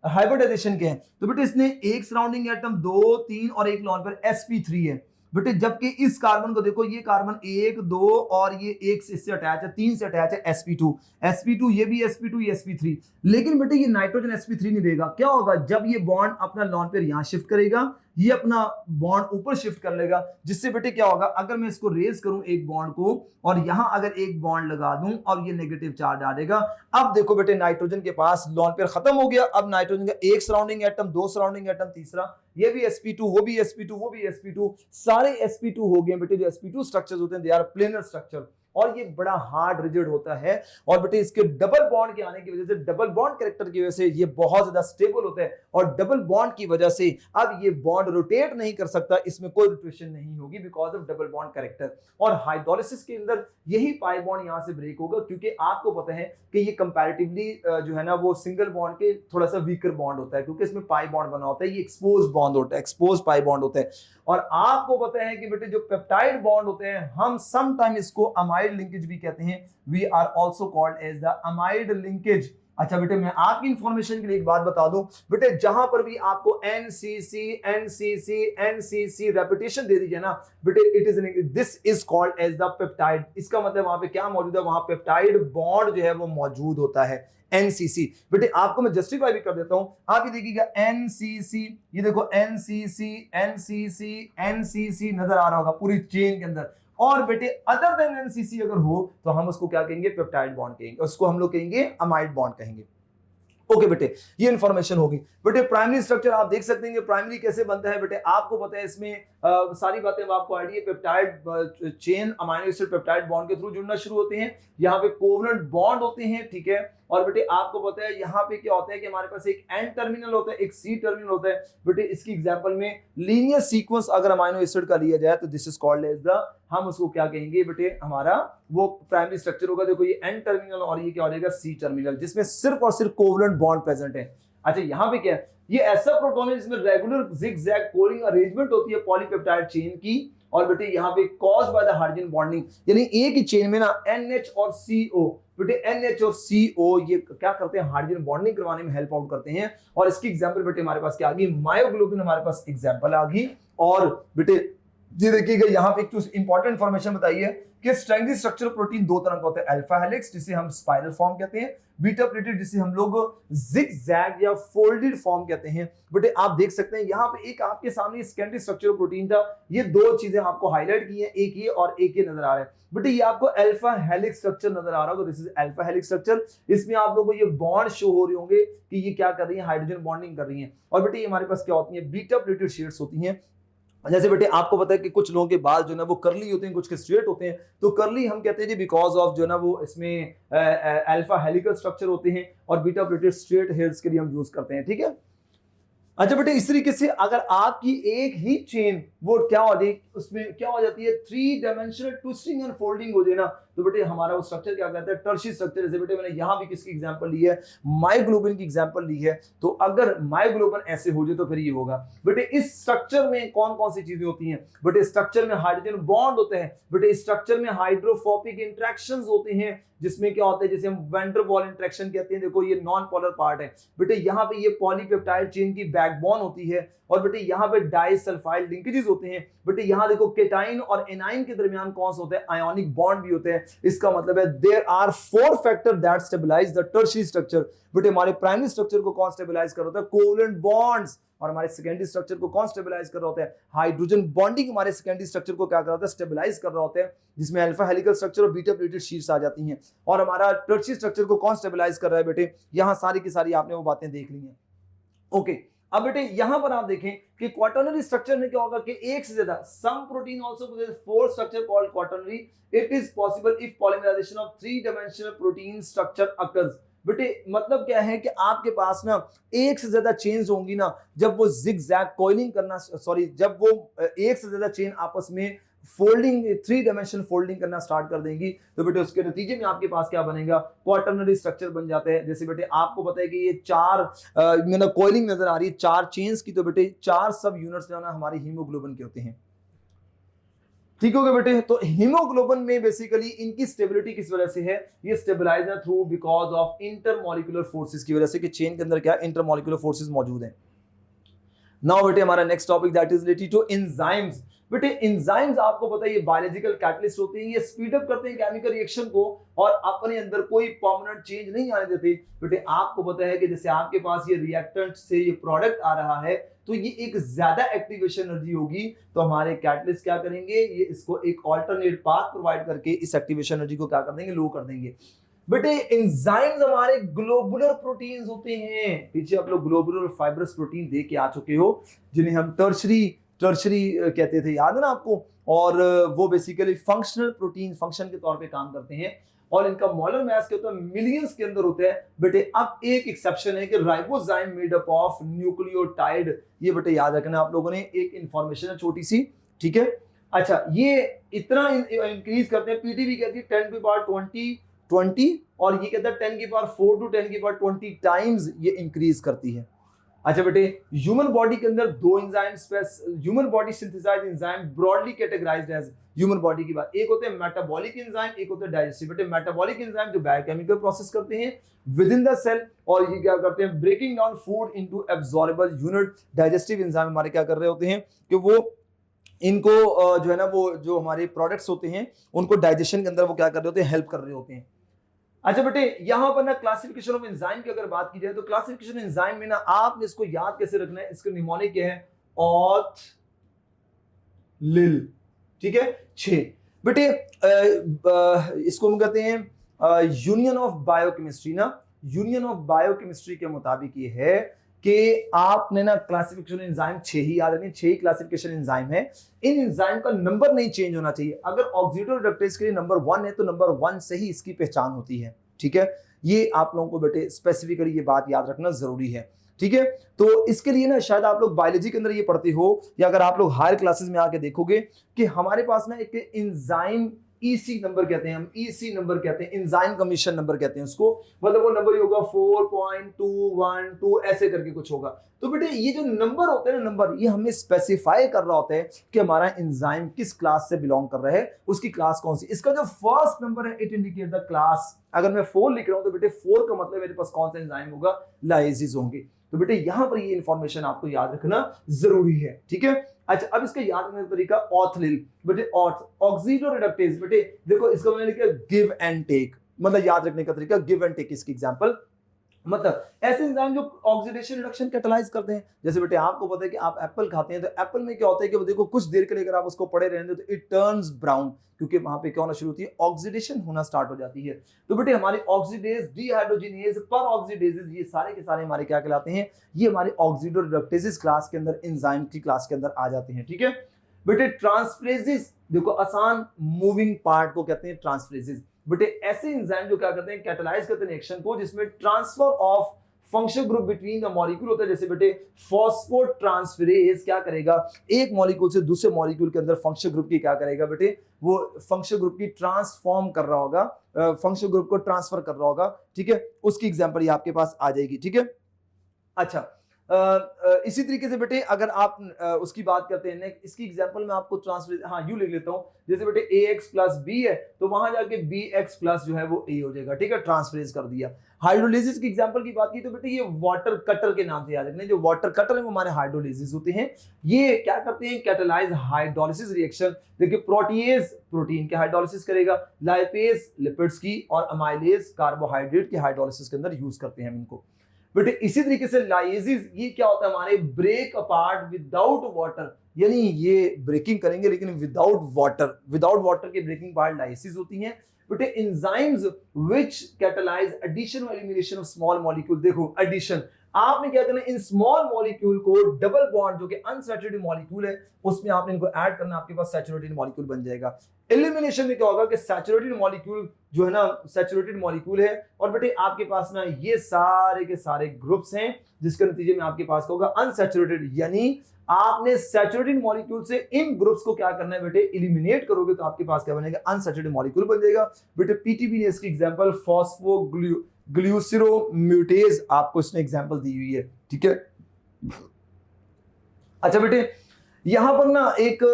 हाइब्रिडाइजेशन के हैं। तो बेटे इसने एक सराउंडिंग एटम, 2, 3 और एक लॉन पेयर sp3 है बेटे। जबकि इस कार्बन को देखो, ये कार्बन 1, 2 और ये एक इससे अटैच है, 3 से अटैच है sp2, ये भी sp2, ये sp3। लेकिन बेटे ये नाइट्रोजन sp3 नहीं देगा। क्या होगा, जब ये बॉन्ड अपना लॉन पेयर यहां शिफ्ट करेगा, ये अपना बॉन्ड ऊपर शिफ्ट कर लेगा, जिससे बेटे क्या होगा, अगर मैं इसको रेज करूं एक बॉन्ड को और यहां अगर एक बॉन्ड लगा दूं और ये नेगेटिव चार्ज डालेगा, अब देखो बेटे नाइट्रोजन के पास लोन पेयर खत्म हो गया, अब नाइट्रोजन का एक सराउंडिंग एटम, दो सराउंडिंग एटम, तीसरा ये भी sp2, वो भी sp2, वो भी sp2, सारे sp2 हो गए बेटे। जो sp2 स्ट्रक्चर्स होते हैं दे आर प्लेनर स्ट्रक्चर, और ये बड़ा हार्ड रिजिड होता है, और बेटे इसके डबल बॉन्ड के आने की वजह से, डबल बॉन्ड कैरेक्टर की वजह से ये बहुत ज्यादा स्टेबल होता है, और डबल बॉन्ड की वजह से अब ये बॉन्ड रोटेट नहीं कर सकता, इसमें कोई रोटेशन नहीं होगी because of double bond character. और हाइड्रोलिसिस के अंदर यही पाई बॉन्ड यहां से ब्रेक होगा, क्योंकि आपको पता है कि ये कंपैरेटिवली जो है ना वो सिंगल बॉन्ड के थोड़ा सा वीकर बॉन्ड होता है, क्योंकि इसमें पाई बॉन्ड बना होता है, ये एक्सपोज बॉन्ड होता है, एक्सपोज पाई बॉन्ड होता है। और आपको पता है कि बेटे जो पेप्टाइड बॉन्ड होते हैं, हम सम टाइम इसको अमाइड लिंकेज भी कहते हैं, we are also called as the amide linkage. अच्छा बेटे, मैं आपकी इंफॉर्मेशन के लिए एक बात बता दूं बेटे, जहां पर भी आपको एनसीसी एनसीसी एनसीसी रेपिटेशन दे दीजिए ना बेटे, it is this is called as the peptide. इसका मतलब वहां पे क्या मौजूद है, वहां पेप्टाइड बॉन्ड जो है वो मौजूद होता है, एनसीसी। बेटे आपको मैं जस्टिफाई भी कर देता हूं, आप ये देखिएगा एनसीसी, ये देखो एनसीसी एनसीसी एनसीसी नजर आ रहा होगा पूरी चेन के अंदर। और बेटे अदर देन एनसीसी अगर हो तो हम उसको क्या कहेंगे, पेप्टाइड बॉन्ड कहेंगे, उसको हम लोग कहेंगे अमाइड बॉन्ड कहेंगे। ओके बेटे, ये इंफॉर्मेशन होगी। बेटे प्राइमरी स्ट्रक्चर आप देख सकते हैं कि प्राइमरी कैसे बनता है बेटे, आपको पता है इसमें सारी बातें आपको idea, peptide chain amino acid peptide bond के थ्रू जुड़ना शुरू होते हैं, यहाँ पे कोवलेंट बॉन्ड होते हैं, ठीक है। और बेटे आपको पता है यहाँ पे क्या होता है कि हमारे पास एक एन टर्मिनल होता है, एक सी टर्मिनल होता है। बेटे इसकी एग्जांपल में लीनियर सीक्वेंस अगर अमाइनो एसिड का लिया जाए तो this is called as the, हम उसको क्या कहेंगे बेटे, हमारा वो प्राइमरी स्ट्रक्चर होगा। देखो ये एन टर्मिनल और ये क्या हो जाएगा, सी टर्मिनल, जिसमें सिर्फ और सिर्फ कोवलेंट बॉन्ड प्रेजेंट है। अच्छा यहाँ पे क्या है, ये ऐसा प्रोटॉन है जिसमें रेगुलर जिगजैग कोलिंग अरेंजमेंट होती है पॉलीपेप्टाइड चेन की, और बेटे यहाँ पे caused by the hydrogen bonding, यानी एक ही चेन में ना NH और CO, बेटे NH और CO ये क्या करते हैं, हाइड्रोजन बॉन्डिंग करवाने में हेल्प आउट करते हैं। और इसकी एग्जांपल बेटे हमारे पास क्या आ गई, मायोग्लोबिन हमारे पास एग्जांपल आ गई। और बेटे ये देखिएगा यहाँ पे एक इंपॉर्टेंट इंफॉर्मेशन बताइए कि स्ट्रेंथी स्ट्रक्चर प्रोटीन दो तरह का होता है, अल्फा हेलिक्स जिसे हम स्पाइरल फॉर्म कहते हैं, बीटा प्लेटेड जिसे हम लोग जिगजैग या फोल्डेड फॉर्म कहते हैं। बेटे आप देख सकते हैं यहाँ पे एक आपके सामने सेकेंडरी स्ट्रक्चर प्रोटीन था, ये दो चीजें आपको हाईलाइट की हैं, एक ये और एक ये नजर आ रहा है। बेटे ये आपको अल्फा हेलिक्स स्ट्रक्चर नजर आ रहा होगा, this is alpha helix structure. इसमें आप लोगों को ये बॉन्ड शो हो रहे होंगे कि ये क्या कर रही है, हाइड्रोजन बॉन्डिंग कर रही है। और बेटे ये हमारे पास क्या होती है, बीटा प्लेटेड शेड्स होती हैं। जैसे बेटे आपको पता है कि कुछ लोगों के बाल जो है ना वो करली होते हैं, कुछ के स्ट्रेट होते हैं, तो करली हम कहते हैं जी बिकॉज ऑफ जो है ना वो इसमें अल्फा हेलिकल स्ट्रक्चर होते हैं, और बीटा प्लेटेड स्ट्रेट हेयर्स के लिए हम यूज करते हैं, ठीक है। अच्छा बेटे इस तरीके से अगर आपकी एक ही चेन वो क्या हो जाती है, उसमें क्या हो जाती है, 3 डायमेंशनल ट्विस्टिंग एंड फोल्डिंग हो जाए ना, तो बेटे हमारा वो स्ट्रक्चर क्या कहता है, टर्शियरी स्ट्रक्चर। जैसे बेटे मैंने यहाँ भी किसकी एग्जांपल ली है, मायोग्लोबिन की एग्जांपल ली है, तो अगर मायोग्लोबिन ऐसे हो जाए तो फिर ये होगा। बेटे इस स्ट्रक्चर में कौन कौन सी चीजें होती हैं, बेटे स्ट्रक्चर में हाइड्रोजन बॉन्ड होते हैं, बेटे स्ट्रक्चर में हाइड्रोफोबिक इंटरेक्शंस होते हैं, जिसमें क्या होता है, जैसे हम वैन डर वाल इंटरेक्शन कहते हैं। देखो ये नॉन पोलर पार्ट है बेटे, यहाँ पे ये पॉलीपेप्टाइड चेन की बैकबोन होती है, और बेटे यहाँ पे डाइसल्फाइड लिंकेजेस होते हैं। बेटे यहाँ देखो केटाइन और एनाइन के दरमियान कौन सा होता है, आयोनिक बॉन्ड भी होते हैं। इसका मतलब है there are 4 factor that stabilise the tertiary structure. बेटे हमारे प्राइमरी स्ट्रक्चर को कौन स्टेबलाइज कर रहा होता है, कोवलेंट बॉन्ड्स, और हमारे सेकेंडरी स्ट्रक्चर को कौन स्टेबलाइज कर रहा होता है, हाइड्रोजन बॉन्डिंग हमारे सेकेंडरी स्ट्रक्चर को क्या कर रहा होता है, स्टेबलाइज कर रहा होता है, जिसमें अल्फा हेलिकल स्ट्रक्चर और बीटा प्लेटेड शीट्स आ जाती हैं। और हमारा टर्शियरी स्ट्रक्चर को कौन स्टेबलाइज कर रहा है बेटे, यहां सारी की सारी आपने वो बातें देख ली हैं। ओके अब बेटे यहां पर आप देखें कि क्वाटर्नरी स्ट्रक्चर में क्या होगा कि एक से ज्यादा, some protein also possess 4 structure called quaternary. It is possible if polymerisation of 3 dimensional protein structure occurs. बेटे मतलब क्या है कि आपके पास ना एक से ज्यादा चेन्स होंगी ना, जब वो जिगजैग कॉइलिंग करना, सॉरी जब वो एक से ज्यादा चेन आपस में फोल्डिंग, 3 डायमेंशनल फोल्डिंग करना स्टार्ट कर देंगी, तो बेटे उसके नतीजे में आपके पास क्या बनेगा, क्वाटर्नरी स्ट्रक्चर बन जाते हैं। जैसे बेटे आपको पता है कि ये 4 कॉइलिंग नजर आ रही है 4 चेन्स की, तो बेटे 4 सब यूनिट्स जो है ना हमारी हीमोग्लोबिन के होते हैं। ठीक हो गया बेटे, तो हीमोग्लोबिन में बेसिकली इनकी स्टेबिलिटी किस वजह से है, ये स्टेबलाइज है through because of intermolecular forces की वजह से, कि चेन के अंदर क्या इंटरमॉलिक्यूलर फोर्सेस मौजूद हैं। नाउ बेटे हमारा next topic that is related to enzymes. बेटे एंजाइम्स आपको पता है ये बायोलॉजिकल कैटलिस्ट होते हैं, ये स्पीड अप करते हैं केमिकल रिएक्शन को और अपने अंदर कोई परमानेंट चेंज नहीं आने देते। बेटे आपको पता है कि जैसे आपके पास ये रिएक्टेंट से ये प्रोडक्ट आ रहा है तो ये एक ज्यादा एक्टिवेशन एनर्जी होगी, तो हमारे कैटलिस्ट क्या करेंगे, ये इसको एक अल्टरनेट पाथ प्रोवाइड करके इस एक्टिवेशन एनर्जी को क्या कर देंगे, लो कर देंगे। बेटे एंजाइम्स हमारे ग्लोबुलर प्रोटीन्स होते हैं, पीछे आप लोग ग्लोबुलर फाइब्रस प्रोटीन देख के आ चुके हो जिन्हें हम टर्शरी कहते थे, याद है ना आपको। और वो बेसिकली फंक्शनल प्रोटीन फंक्शन के तौर पे काम करते हैं और इनका मोलर मास क्या होता है, मिलियंस के अंदर होता है। बेटे अब एक एक्सेप्शन है कि ribozyme made up of nucleotide, ये बेटे याद रखना आप लोगों ने, एक इंफॉर्मेशन है छोटी सी, ठीक है। अच्छा ये इतना इंक्रीज करते हैं, पीटीबी कहती है 10 की पावर 20 और ये कहता है 10 की पावर 4 टू 10 की पावर 20 टाइम्स ये इंक्रीज करती है। अच्छा बेटे ह्यूमन बॉडी के अंदर दो enzymes, human body synthesise enzyme broadly categorised as human body की बात, एक होते हैं मेटाबॉलिक एंजाइम, एक होते हैं डाइजेस्टिव। बेटे मेटाबॉलिक एंजाइम जो बायोकेमिकल प्रोसेस करते हैं विद इन द सेल और ये क्या करते हैं, breaking down food into absorbable unit. Digestive enzyme हमारे क्या कर रहे होते हैं कि वो इनको जो है ना, वो जो हमारे प्रोडक्ट्स होते हैं उनको डाइजेशन के अंदर वो क्या कर रहे होते हैं, हेल्प कर रहे होते हैं। अच्छा बेटे यहां पर ना क्लासिफिकेशन ऑफ एंजाइम की अगर बात की जाए तो क्लासिफिकेशन एंजाइम में ना आपने इसको याद कैसे रखना है, इसका निमोनिक क्या है, ऑथ लिल, ठीक है। 6 बेटे इसको हम कहते हैं यूनियन ऑफ बायोकेमिस्ट्री ना, यूनियन ऑफ बायोकेमिस्ट्री के मुताबिक ये है कि आपने ना क्लासिफिकेशन एंजाइम 6 ही याद रखनी, 6 ही क्लासिफिकेशन एंजाइम है। इन एंजाइम का नंबर नहीं चेंज होना चाहिए, अगर ऑक्सीडेटिव रिडक्टेज के लिए नंबर 1 है तो नंबर 1 से ही इसकी पहचान होती है, ठीक है। ये आप लोगों को बेटे स्पेसिफिकली ये बात याद रखना जरूरी है, ठीक है। तो इसके लिए ना शायद आप लोग बायोलॉजी के अंदर ये पढ़ते हो या अगर आप लोग हायर क्लासेस में आके देखोगे कि हमारे पास ना एक एंजाइम ईसी नंबर कहते हैं, हम ईसी नंबर कहते हैं, एंजाइम कमीशन नंबर कहते हैं उसको, मतलब वो नंबर होगा 4.212 ऐसे करके कुछ होगा। तो बेटे ये जो नंबर होते हैं ना, नंबर ये हमें स्पेसिफाई कर रहा होता है कि हमारा एंजाइम किस क्लास से बिलोंग कर रहा है, उसकी क्लास कौन सी। इसका जो फर्स्ट नंबर है इट इंडिकेट द क्लास। अगर मैं 4 लिख रहा हूं तो बेटे 4 का मतलब मेरे पास कौन सा एंजाइम होगा, लाइसिस होंगे। तो बेटे यहां पर ये इंफॉर्मेशन आपको याद रखना जरूरी है, ठीक है। अच्छा अब इसका याद रखने का तरीका ऑथलिल, बेटे ऑक्सीडो रिडक्टेज, बेटे देखो इसको मैंने लिखा गिव एंड टेक, मतलब याद रखने का तरीका गिव एंड टेक। इसकी एग्जांपल मतलब ऐसे एंजाइम जो ऑक्सीडेशन रिडक्शन कैटालाइज करते हैं, जैसे बेटे आपको पता है कि आप एप्पल खाते हैं तो एप्पल में क्या होता है कि वो देखो कुछ देर के लिए अगर आप उसको पड़े रहने दो तो इट टर्न्स ब्राउन, क्योंकि वहां पे क्या होना शुरू होती है, ऑक्सीडेशन होना स्टार्ट हो जाती है। तो बेटे हमारे ऑक्सीडेज, डीहाइड्रोजिनेज, पर ऑक्सीडेजेस, ये सारे के सारे हमारे क्या कहलाते हैं, ये हमारे ऑक्सीडो रिडक्टेजेस क्लास के अंदर, एंजाइम की क्लास के अंदर आ जाते हैं, ठीक है। बेटे ट्रांसफरेजेस, देखो आसान मूविंग पार्ट को कहते हैं ट्रांसफरेजेस। बेटे ऐसे एंजाइम जो क्या करते हैं, कैटालाइज करते हैं रिएक्शन को जिसमें transfer of functional group between the molecule होता है। जैसे बेटे फॉस्फोट्रांसफरेज क्या करेगा, एक मॉलिक्यूल से दूसरे मॉलिक्यूल के अंदर फंक्शनल ग्रुप की क्या करेगा बेटे, वो फंक्शनल ग्रुप की ट्रांसफॉर्म कर रहा होगा, फंक्शनल ग्रुप को ट्रांसफर कर रहा होगा, ठीक है। उसकी एग्जांपल ये आपके पास आ जाएगी, ठीक है। अच्छा इसी तरीके से बेटे अगर आप उसकी बात करते हैं, इसकी एग्जांपल में आपको ट्रांसफर, हाँ यू लिख लेता हूं, जैसे बेटे ax प्लस b है तो वहां जाके bx प्लस जो है वो a हो जाएगा, ठीक है, ट्रांसफरेज कर दिया। हाइड्रोलिसिस की एग्जांपल की बात की तो बेटे ये वाटर कटर के नाम से याद रखना, जो वाटर कटर है वो हमारे हाइड्रोलिसिस होते हैं। ये क्या करते हैं, कैटालाइज हाइड्रोलिसिस रिएक्शन। देखिए प्रोटीएज प्रोटीन के हाइड्रोलिसिस करेगा, लाइपेज लिपिड्स की और अमाइलेज कार्बोहाइड्रेट के हाइड्रोलिसिस के अंदर यूज करते हैं हम इनको। बेटे इसी तरीके से लाइसिस, ये क्या होता है, हमारे ब्रेक अपार्ट विदाउट वाटर, यानी ये ब्रेकिंग करेंगे लेकिन विदाउट वाटर, विदाउट वाटर के ब्रेकिंग पार्ट लाइसिस होती हैं। बेटे एंजाइम्स व्हिच कैटालाइज एडिशन और एलिमिनेशन ऑफ स्मॉल मॉलिक्यूल, देखो एडिशन आपने क्या करना है, इन स्मॉल मॉलिक्यूल को डबल बॉन्ड जो कि अनसैचुरेटेड मॉलिक्यूल है उसमें आपने इनको ऐड करना, आपके पास सैचुरेटेड मॉलिक्यूल बन जाएगा। एलिमिनेशन में क्या होगा कि सैचुरेटेड मॉलिक्यूल जो है ना, सैचुरेटेड मॉलिक्यूल है और बेटे आपके पास ना ये सारे के सारे ग्रुप्स हैं जिसके नतीजे में आपके पास होगा अनसैचुरेटेड, यानी आपने सैचुरेटेड मॉलिक्यूल से इन ग्रुप्स को क्या करना है बेटे, एलिमिनेट करोगे तो आपके पास क्या बनेगा, अनसैचुरेटेड मॉलिक्यूल बन जाएगा। बेटे पीटीबी ने इसकी एग्जांपल फॉस्फोग्लूसिरोम्यूटेज आपको इसने एग्जांपल दी हुई है, ठीक है। अच्छा बेटे यहां पर ना एक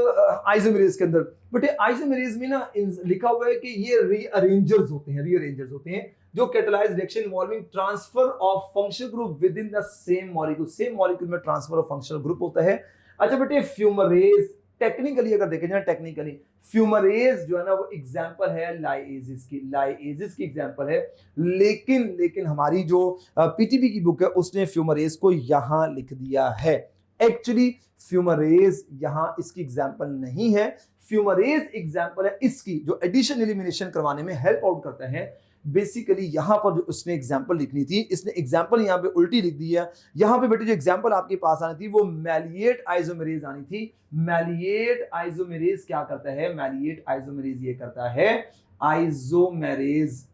आइसोमेरेज के अंदर, बेटे आइसोमेरेज में ना लिखा हुआ है कि ये रीअरेंजर्स होते हैं, रीअरेंजर्स होते हैं जो catalyse reaction involving transfer of functional group with in the same molecule, same molecule में ट्रांसफर ऑफ फंक्शनल ग्रुप होता है। अच्छा बेटे फ्यूमरेज, टेक्निकली अगर देखें जाए, टेक्निकली फ्यूमरेज जो है ना वो एग्जांपल है लाइएजिस की एग्जांपल है, लेकिन हमारी जो पीटीबी की बुक है उसने फ्यूमरेज को यहां लिख दिया है। एक्चुअली फ्यूमरेज यहां इसकी एग्जांपल नहीं है, फ्यूमरेज एग्जांपल है इसकी जो एडिशन एलिमिनेशन करवाने में हेल्प आउट करता है। बेसिकली यहां पर जो उसने एग्जांपल लिखनी थी, इसने एग्जांपल यहां पे उल्टी लिख दी है। यहां पे बेटे जो एग्जांपल आपके पास आनी थी वो मैलिएट आइसोमेरेज आनी थी। मैलिएट आइसोमेरेज क्या करता है, मैलिएट आइसोमेरेज ये करता है, आइसोमेरेज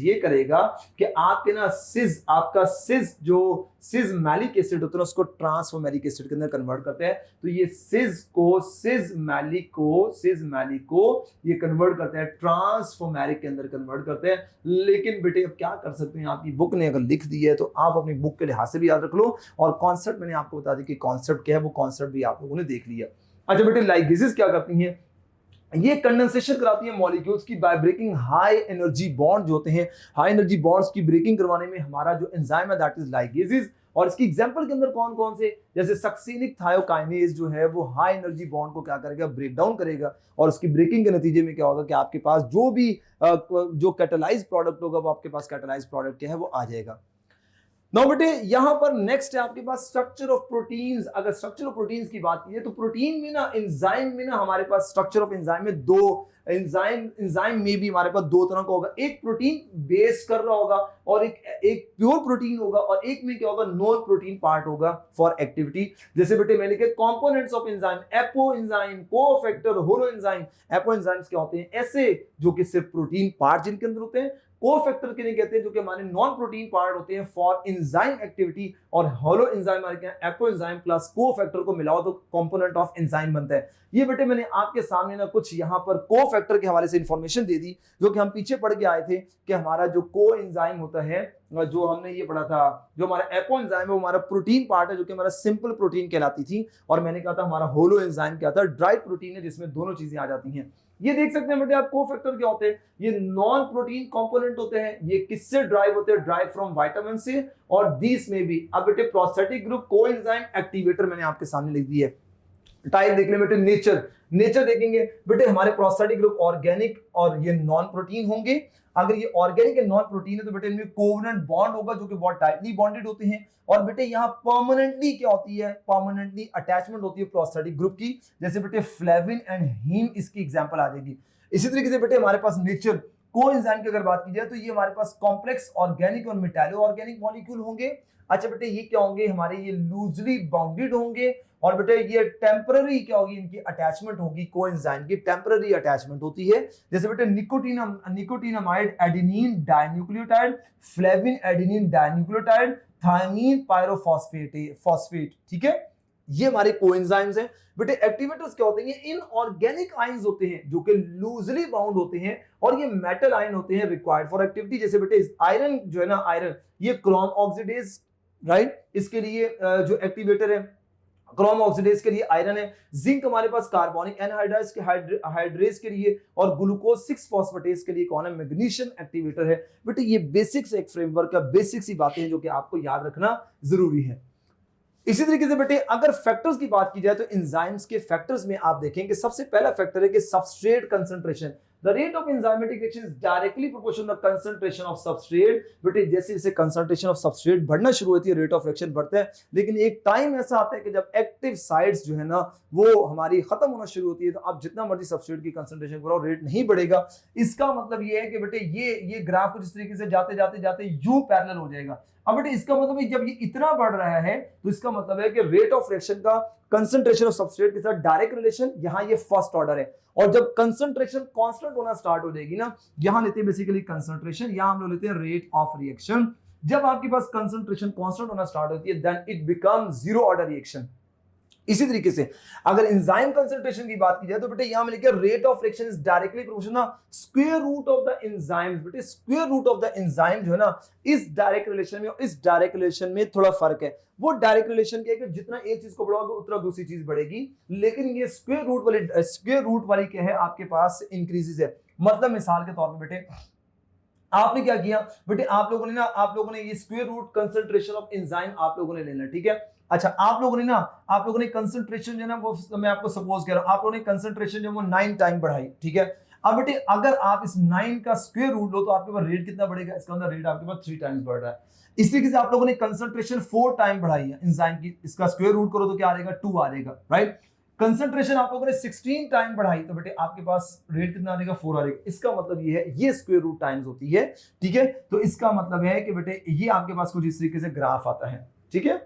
ये करेगा कि आपके ना आपका सिज मैलिक एसिड होता है उसको ट्रांसफॉर्मेरिक एसिड के अंदर कन्वर्ट करते हैं। तो ये सिज मैलिक को ये कन्वर्ट करते हैं ट्रांसफॉर्मेरिक के अंदर कन्वर्ट करते हैं। लेकिन बेटे अब क्या कर सकते हैं, आपकी बुक ने अगर लिख दी है तो आप अपनी बुक के लिहाज से भी याद रख लो, और कॉन्सेप्ट मैंने आपको बता दी कि कॉन्सेप्ट क्या है, वो कॉन्सेप्ट भी आप लोगों ने देख लिया। अच्छा बेटे लाइगेसेस क्या करती हैं, ये कंडेंसेशन कराती है मॉलिक्यूल्स की by breaking high energy bond जो होते हैं, हाई एनर्जी बॉन्ड्स की ब्रेकिंग करवाने में हमारा जो एंजाइम है दैट इज लाइगेसेस। और इसकी एग्जांपल के अंदर कौन कौन से, जैसे सक्सिनिक थायोकाइनेज जो है वो हाई एनर्जी बॉन्ड को क्या करेगा, ब्रेक डाउन करेगा, और उसकी ब्रेकिंग के नतीजे में क्या होगा कि आपके पास जो भी जो कैटालाइज प्रोडक्ट होगा वो आपके पास कैटालाइज प्रोडक्ट क्या है वो आ जाएगा। नो बेटे यहां पर नेक्स्ट है आपके पास स्ट्रक्चर ऑफ प्रोटीन्स। अगर स्ट्रक्चर ऑफ प्रोटीन्स की बात की तो प्रोटीन में ना, एंजाइम में ना हमारे पास स्ट्रक्चर ऑफ एंजाइम में दो एंजाइम में भी हमारे पास दो तरह का होगा, एक प्रोटीन बेस कर रहा होगा और एक प्योर प्रोटीन होगा, और एक में क्या होगा, नॉन प्रोटीन पार्ट होगा फॉर एक्टिविटी। जैसे बेटे मैंने लिखा components of enzyme, apo enzyme, cofactor, holo enzyme. Apo enzymes क्या होते हैं, ऐसे जो कि सिर्फ प्रोटीन पार्ट जिनके अंदर होते हैं, कोफैक्टर के लिए कहते हैं जो कि हमारे नॉन प्रोटीन पार्ट होते हैं फॉर एंजाइम एक्टिविटी, और होलो एंजाइम हमारे क्या है, एपो एंजाइम प्लस कोफैक्टर को मिलाओ तो कंपोनेंट ऑफ एंजाइम बनता है। ये बेटे मैंने आपके सामने ना कुछ यहां पर कोफैक्टर के हवाले से इंफॉर्मेशन दे दी, जो कि हम पीछे पढ़ के आए थे कि हमारा जो को एंजाइम होता है, जो हमने ये पढ़ा था, जो हमारा एपो एंजाइम है वो हमारा प्रोटीन पार्ट है जो कि हमारा सिंपल प्रोटीन कहलाती थी, और मैंने कहा था हमारा होलो एंजाइम क्या था, ड्राई प्रोटीन है जिसमें दोनों चीजें आ जाती हैं। ये देख सकते हैं बेटे आप कोफैक्टर क्या होते हैं, ये नॉन प्रोटीन कंपोनेंट होते हैं। ये किससे ड्राइव होते हैं, ड्राइव फ्रॉम विटामिन से, और दिस में भी। अब बेटे प्रोस्थेटिक ग्रुप कोएंजाइम एक्टिवेटर मैंने आपके सामने लिख दी है। टाइप देख ले बेटे, नेचर देखेंगे बेटे, हमारे प्रोस्थेटिक ग्रुप ऑर्गेनिक और ये नॉन प्रोटीन होंगे। अगर ये ऑर्गेनिक एंड नॉन प्रोटीन है तो बेटे इनमें कोवेलेंट बॉन्ड होगा जो कि बहुत टाइटली बॉन्डेड होते हैं। और बेटे यहाँ परमानेंटली क्या होती है, परमानेंटली अटैचमेंट होती है प्रोस्थेटिक ग्रुप की, जैसे बेटे फ्लेविन एंड हीम इसकी एग्जांपल आ जाएगी। इसी तरीके से बेटे हमारे पास नेचर कोएंजाइम की अगर बात की जाए तो ये हमारे पास कॉम्प्लेक्स ऑर्गेनिक और मेटालो ऑर्गेनिक मॉलिक्यूल होंगे। अच्छा बेटे ये क्या होंगे, हमारे ये लूजली बाउंडेड होंगे, और बेटे ये टेम्पररी क्या होगी, इनकी अटैचमेंट होगी, कोएंजाइम की टेम्पररी अटैचमेट होती है। जैसे बेटे nicotinamide adenine dinucleotide, flavin adenine dinucleotide, thiamine pyrophosphate, ठीक है, ये हमारे कोएंजाइम्स हैं। बेटे एक्टिवेटर्स क्या होते हैं, ये इनऑर्गेनिक आयंस होते हैं जो कि लूजली बाउंड होते हैं, और ये मेटल आयन होते हैं रिक्वायर्ड फॉर एक्टिविटी। जैसे बेटे आयरन जो है ना, आयरन ये क्रोम ऑक्सीडेज, राइट, इसके लिए जो एक्टिवेटर है क्रोम ऑक्सीडेज के लिए आयरन है। जिंक हमारे पास कार्बोनिक एनहाइड्राइड के हाइड्रेज के लिए, और ग्लूकोज 6 फॉस्फेटेज के लिए कौन है, मैग्नीशियम एक्टिवेटर है। बेटे ये बेसिक्स एक फ्रेमवर्क का बेसिक सी बातें हैं जो कि आपको याद रखना जरूरी है। इसी तरीके से बेटे अगर फैक्टर्स की बात की जाए तो एंजाइम्स के फैक्टर्स में आप देखेंगे सबसे पहला फैक्टर है कि substrate concentration. The rate of enzymatic reaction is directly proportional to the concentration of substrate। बेटे जैसे जैसे concentration of substrate बढ़ना शुरू होती है, रेट ऑफ रिएक्शन बढ़ता है, लेकिन एक टाइम ऐसा आता है कि जब एक्टिव साइट्स जो है ना वो हमारी खत्म होना शुरू होती है, तो आप जितना मर्जी सबस्ट्रेट की कंसंट्रेशन बढ़ाओ रेट नहीं बढ़ेगा। इसका मतलब ये है कि बेटे ये ग्राफ कुछ इस तरीके से जाते जाते जाते यू पैरेलल हो जाएगा। अब बेटे इसका मतलब जब ये इतना बढ़ रहा है तो इसका मतलब है कि रेट ऑफ रिएक्शन का कंसंट्रेशन ऑफ सबस्ट्रेट के साथ डायरेक्ट रिलेशन, यहां ये फर्स्ट ऑर्डर है। और जब कंसंट्रेशन कांस्टेंट होना स्टार्ट हो जाएगी ना, यहां लेते हैं बेसिकली कंसंट्रेशन, यहां हम लोग लेते हैं रेट ऑफ रिएक्शन। जब आपके पास कंसंट्रेशन कांस्टेंट होना स्टार्ट होती है then it become zero order reaction. इसी तरीके से अगर एंजाइम कंसंट्रेशन की बात की जाए तो बेटे यहां में लिखा rate of reaction is directly proportional square root of the enzymes. बेटे square root of the enzyme जो है ना, इस डायरेक्ट रिलेशन में और इस डायरेक्ट रिलेशन में थोड़ा फर्क है। वो डायरेक्ट रिलेशन क्या है कि जितना एक चीज को बढ़ाओगे उतना दूसरी चीज बढ़ेगी, लेकिन ये स्क्वायर रूट वाली क्या है आपके पास इंक्रीजेस है। मतलब मिसाल के तौर पर बेटे आपने क्या किया, बेटे आप लोगों ने ये square root concentration of enzyme आप लोगों ने लेना, ठीक है। अच्छा, आप लोगों ने कंसंट्रेशन जो है ना, वो मैं आपको सपोज कह रहा हूं, आप लोगों ने कंसंट्रेशन जो वो 9 टाइम बढ़ाई, ठीक है। अब बेटे अगर आप इस 9 का स्क्वायर रूट लो तो आपके पास रेट कितना बढ़ेगा, इसका मतलब रेट आपके पास 3 टाइम्स बढ़ रहा है। इस तरीके से आप लोगों ने कंसंट्रेशन 4 टाइम बढ़ाई है एंजाइम की, इसका स्क्वायर रूट करो तो क्या आ जाएगा, 2 आ जाएगा, राइट। कंसंट्रेशन आप लोगों ने 16 टाइम बढ़ाई तो बेटे आपके पास रेट कितना आ जाएगा, 4 आ जाएगा। इसका मतलब ये है, ये स्क्वायर रूट टाइम्स होती है, ठीक है। तो इसका मतलब है कि बेटे ये आपके पास कुछ इस तरीके से ग्राफ आता है, ठीक है।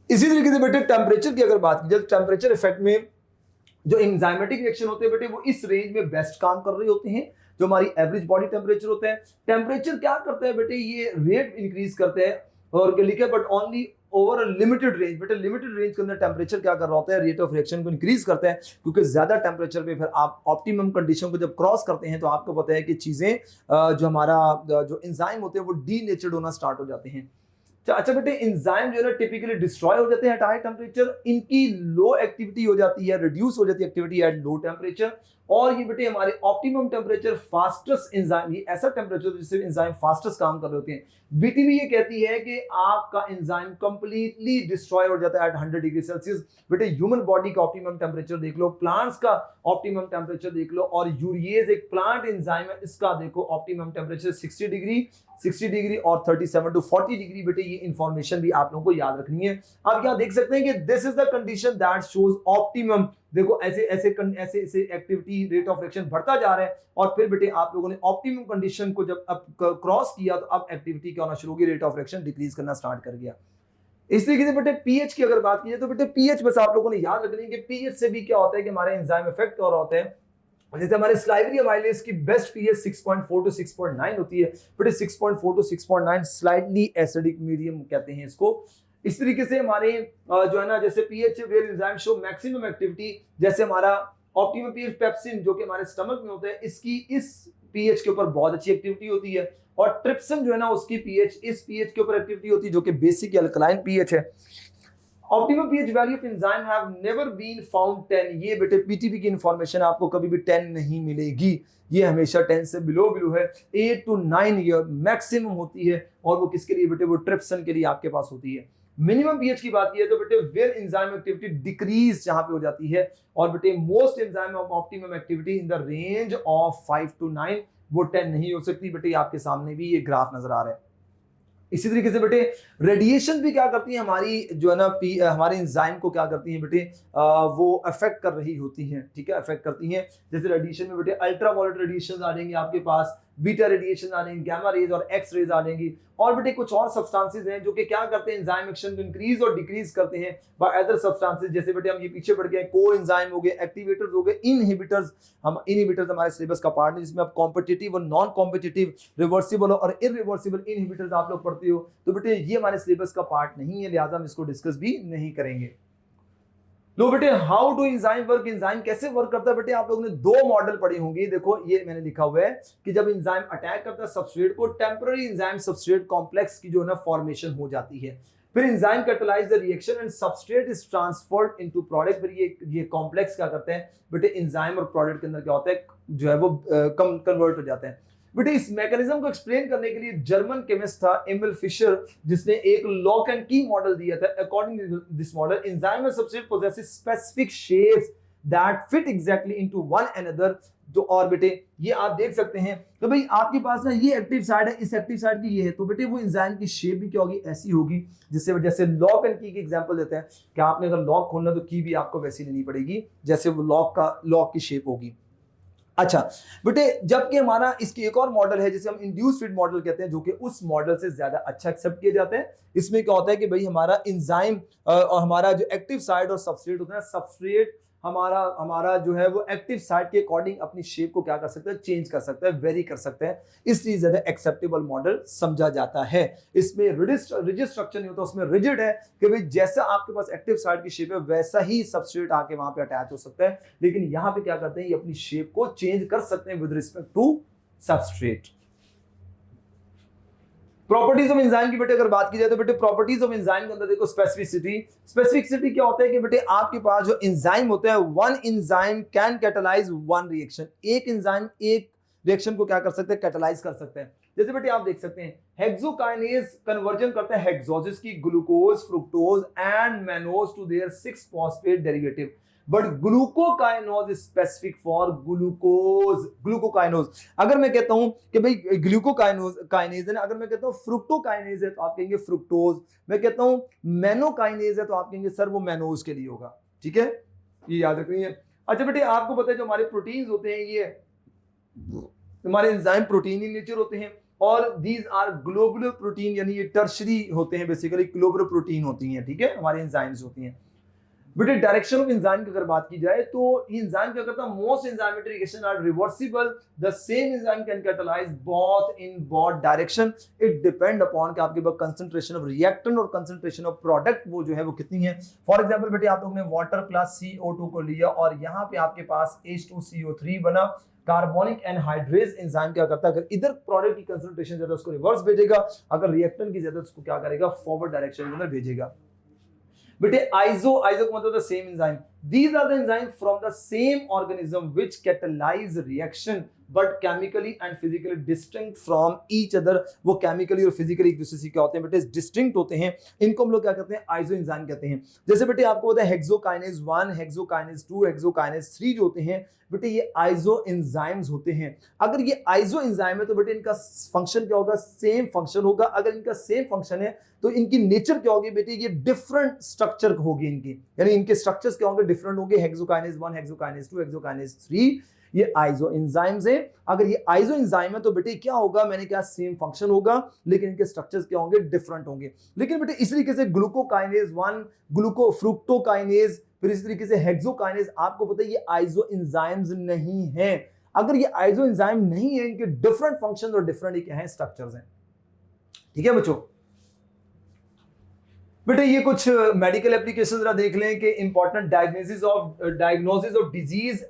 इसी तरीके से बेटे टेम्परेचर की अगर बात की जाए तो टेम्परेचर इफेक्ट में जो एंजाइमेटिक रिएक्शन होते हैं बेटे वो इस रेंज में बेस्ट काम कर रहे होते हैं, जो हमारी एवरेज बॉडी टेम्परेचर होता है। टेम्परेचर क्या करते हैं बेटे, ये रेट इंक्रीज करते हैं और लिखे but only over a limited range. बेटे लिमिटेड रेंज के अंदर टेम्परेचर क्या कर रहा होता है, रेट ऑफ रिएक्शन को इंक्रीज करता है, क्योंकि ज्यादा टेम्परेचर पे फिर आप ऑप्टिमम कंडीशन को जब क्रॉस करते हैं तो आपको पता है कि चीजें जो हमारा जो एंजाइम होते हैं वो डीनेचर्ड होना स्टार्ट हो जाते हैं। अच्छा बेटे, एंजाइम जो है ना टिपिकली डिस्ट्रॉय हो जाते हैं एट हाई टेम्परेचर, इनकी लो एक्टिविटी हो जाती है, रिड्यूस हो जाती है एक्टिविटी एट लो टेम्परेचर। और ये बेटे हमारे ऑप्टिमम टेम्परेचर फास्टेस्ट एंजाइम, ये ऐसा टेम्परेचर जिससे एंजाइम फास्टेस्ट काम कर रहे होते हैं। बीटीबी ये कहती है कि आपका एंजाइम कंप्लीटली डिस्ट्रॉय हो जाता है एट 100 डिग्री सेल्सियस। बेटे ह्यूमन बॉडी का ऑप्टिमम टेम्परेचर देख लो, प्लांट्स का ऑप्टिमम टेम्परेचर देख लो, और यूरिएज एक प्लांट एंजाइम है, इसका देखो ऑप्टिमम टेम्परेचर 60 डिग्री और 37 टू 40 डिग्री। बेटे ये इंफॉर्मेशन भी आप लोगों को याद रखनी है। आप यहाँ देख सकते हैं कि this is the condition that shows optimum. देखो ऐसे ऐसे ऐसे ऐसे एक्टिविटी रेट ऑफ रिएक्शन बढ़ता जा रहा है, और फिर बेटे आप लोगों ने ऑप्टिमम कंडीशन को जब अब क्रॉस किया तो अब एक्टिविटी क्या होना शुरू होगी, रेट ऑफ रिएक्शन डिक्रीज करना स्टार्ट कर गया। इस तरीके से बेटे पीएच की अगर बात की जाए तो बेटे पीएच बस आप लोगों ने याद रखनी है कि पीएच से भी क्या होता है कि हमारे एंजाइम इफेक्ट हो रहा होता है। जैसे हमारे स्लाइवरी अमाइलेज की बेस्ट पीएच 6.4 टू 6.9 होती है, बेटे 6.4 टू 6.9 स्लाइटली एसिडिक मीडियम कहते हैं इसको। इस तरीके से हमारे जो है ना, जैसे pH where enzyme show maximum activity, जैसे हमारा ऑप्टिमम पीएच पेप्सिन जो कि हमारे स्टमक में होता है, इसकी इस पीएच के ऊपर बहुत अच्छी एक्टिविटी होती है। और ट्रिप्सिन जो है ना, उसकी पीएच इस पीएच के ऊपर एक्टिविटी होती है जो कि बेसिक अल्कलाइन पीएच है। Optimum pH value of enzyme have never been found 10। ये बेटे पीटीबी की इंफॉर्मेशन आपको कभी भी 10 नहीं मिलेगी, ये हमेशा 10 से बिलो है। 8 टू 9 ये मैक्सिमम होती है, और वो किसके लिए बेटे, वो ट्रिप्सिन के लिए आपके पास होती है। मिनिमम पीएच की बात की है तो बेटे वेयर एंजाइम एक्टिविटी डिक्रीज जहां पे हो जाती है, और बेटे most enzyme of optimum activity in the range of 5 to 9, वो 10 नहीं हो सकती। बेटे आपके सामने भी ये ग्राफ नजर आ रहा है। इसी तरीके से बेटे रेडिएशन भी क्या करती है हमारी जो है ना हमारे एंजाइम को क्या करती हैं बेटे, वो अफेक्ट कर रही होती हैं, ठीक है, अफेक्ट करती हैं। जैसे रेडिएशन में बेटे अल्ट्रावायलेट रेडिएशन आ जाएंगे आपके पास, बीटा रेडिएशन आ जाएंगे, गामा रेज और एक्स रेज आ जाएंगी, और बेटे कुछ और सब्सटेंसेस हैं जो कि क्या करते हैं, एंजाइम एक्शन को इंक्रीज और डिक्रीज करते हैं बाय अदर सब्सटेंसेस। जैसे बेटे हम ये पीछे बढ़ गए, को एंजाइम हो गए, एक्टिवेटर्स हो गए, इनहिबिटर्स। हम इनहिबिटर्स हमारे सिलेबस का पार्ट है जिसमें आप कॉम्पिटिटिव और नॉन कॉम्पिटिटिव, रिवर्सिबल और इरिवर्सिबल इनहिबिटर्स आप लोग पढ़ते हो। तो बेटे ये हमारे सिलेबस का पार्ट नहीं है, लिहाजा हम इसको डिस्कस भी नहीं करेंगे। लो बेटे, how do enzyme work, enzyme कैसे वर्क करता है। बेटे आप लोगों ने दो मॉडल पढ़े होंगे, देखो ये मैंने लिखा हुआ है कि जब एंजाइम अटैक करता है सबस्ट्रेट को, टेम्पररी एंजाइम सबस्ट्रेट कॉम्प्लेक्स की जो है ना फॉर्मेशन हो जाती है। फिर enzyme catalyse the reaction and substrate is transferred into product. फिर ये कॉम्प्लेक्स क्या करते हैं बेटे, एंजाइम और प्रोडक्ट के अंदर क्या होता है, जो है वो कन्वर्ट हो जाते हैं। बेटे इस मैकेनिज्म को एक्सप्लेन करने के लिए जर्मन केमिस्ट था एमिल फिशर, जिसने एक लॉक एंड की मॉडल दिया था। According to this model, enzyme and substrate possesses specific shapes that fit exactly into one another. तो और बेटे ये आप देख सकते हैं तो भाई आपके पास ना ये एक्टिव साइड है, इस एक्टिव साइड की ये है, तो बेटे वो एंजाइम की शेप भी क्या होगी, ऐसी होगी। जिससे जैसे लॉक एंड की एग्जांपल देते हैं कि आपने अगर लॉक खोलना तो की भी आपको वैसी लेनी पड़ेगी जैसे वो लॉक की शेप होगी। अच्छा बेटे, जबकि हमारा इसकी एक और मॉडल है जिसे हम इंड्यूस फीड मॉडल कहते हैं, जो कि उस मॉडल से ज्यादा अच्छा एक्सेप्ट किया जाता है। इसमें क्या होता है कि भाई हमारा एंजाइम और हमारा जो एक्टिव साइड और सबस्ट्रेट होता है, सबस्ट्रेट हमारा जो है वो एक्टिव साइड के अकॉर्डिंग अपनी शेप को क्या कर सकता है, चेंज कर सकता है, वेरी कर सकते हैं, इसलिए ज्यादा एक्सेप्टेबल मॉडल समझा जाता है। इसमें रिजिड स्ट्रक्चर नहीं होता, उसमें रिजिड है कि भाई जैसा आपके पास एक्टिव साइड की शेप है वैसा ही सबस्ट्रेट आके वहां पे अटैच हो सकता है, लेकिन यहां पे क्या करते हैं, ये अपनी शेप को चेंज कर सकते हैं with respect to substrate. Properties of enzyme की बेटे अगर बात की जाए तो बेटे प्रॉपर्टीज ऑफ एंजाइम के अंदर देखो स्पेसिफिसिटी क्या होता है कि बेटे आपके पास जो एंजाइम होता है, one enzyme can catalyse one reaction. एक एंजाइम एक रिएक्शन को क्या कर सकते हैं, कैटालाइज कर सकते हैं। जैसे बेटे आप देख सकते हैं हेक्सोकाइनेज कन्वर्जन करता है हेक्सोसिस की glucose, fructose and mannose to their 6 phosphate derivative, but glucokinase specific for glucokinase. अगर मैं कहता हूं कि भाई ग्लूकोकाइनेज है ना, अगर मैं कहता हूं फ्रुक्टोकाइनेज है तो आप कहेंगे फ्रुक्टोज, मैं कहता हूं मैनोकाइनेज है तो आप कहेंगे सर वो मैनोज के लिए होगा। ठीक है, ये याद रखनी है। अच्छा बेटे आपको पता है जो हमारे प्रोटीन्स होते हैं ये हमारे एंजाइम प्रोटीन इन नेचर होते हैं, और दीज आर ग्लोबुलर प्रोटीन, यानी ये टर्शरी होते हैं, बेसिकली ग्लोबुलर प्रोटीन होती हैं। ठीक है, हमारे एंजाइम्स होती हैं। बेटे डायरेक्शन ऑफ एंजाइम की अगर बात की जाए तो एंजाइम क्या करता है, most enzymatic reaction are reversible, the same enzyme can catalyse both in both direction, it depend upon कि आपके पास कंसंट्रेशन ऑफ रिएक्टेंट और कंसंट्रेशन ऑफ प्रोडक्ट वो जो है वो कितनी है। फॉर एग्जांपल बेटे आप लोगों ने वाटर प्लस CO2 को लिया और यहाँ पे आपके पास H2CO3 बना, कार्बोनिक एनहाइड्रेज एंजाइम क्या करता है, अगर इधर प्रोडक्ट की कंसंट्रेशन ज्यादा उसको रिवर्स भेजेगा, अगर रिएक्टेंट की ज्यादा उसको क्या करेगा, फॉरवर्ड डायरेक्शन के अंदर भेजेगा। बेटे आइसो का मतलब the same enzyme, these are the enzymes from the same organism which catalyze reaction but chemically and physically distinct from each other। वो chemically और physically एक दूसरे से क्या होते हैं बेटे, distinct होते हैं। इनको हम लोग क्या कहते हैं, आइसो एंजाइम कहते हैं। जैसे बेटे आपको पता है हेक्सोकाइनेज 1, हेक्सोकाइनेज 2, हेक्सोकाइनेज 3 जो होते हैं बेटे ये आइसो एंजाइम्स होते हैं। अगर ये आइसो एंजाइम है तो बेटे इनका फंक्शन क्या होगा, सेम फंक्शन होगा। अगर इनका सेम फंक्शन है तो इनकी नेचर क्या होगी बेटे, ये डिफरेंट स्ट्रक्चर होगी इनकी, यानी इनके स्ट्रक्चर्स क्या होंगे, डिफरेंट होंगे। हेक्सोकाइनेज 1, हेक्सोकाइनेज 2, हेक्सोकाइनेज 3 ये आइसो एंजाइम्स हैं। अगर ये आइसो एंजाइम है तो बेटे क्या होगा, मैंने क्या, सेम फंक्शन होगा, लेकिन इनके स्ट्रक्चर्स क्या होंगे, डिफरेंट होंगे। लेकिन बेटे इस तरीके से ग्लूकोकाइनेज 1, फ्रुक्टोकाइनेज, फिर इस तरीके से हेक्सोकाइनेज, आपको पता है ये आइसो एंजाइम्स नहीं है। अगर ये आइसो एंजाइम नहीं है, इनके डिफरेंट फंक्शंस और डिफरेंट क्या है, स्ट्रक्चर्स हैं। ठीक है बच्चों, बेटे ये कुछ मेडिकल एप्लीकेशन जरा देख लें कि important diagnosis of disease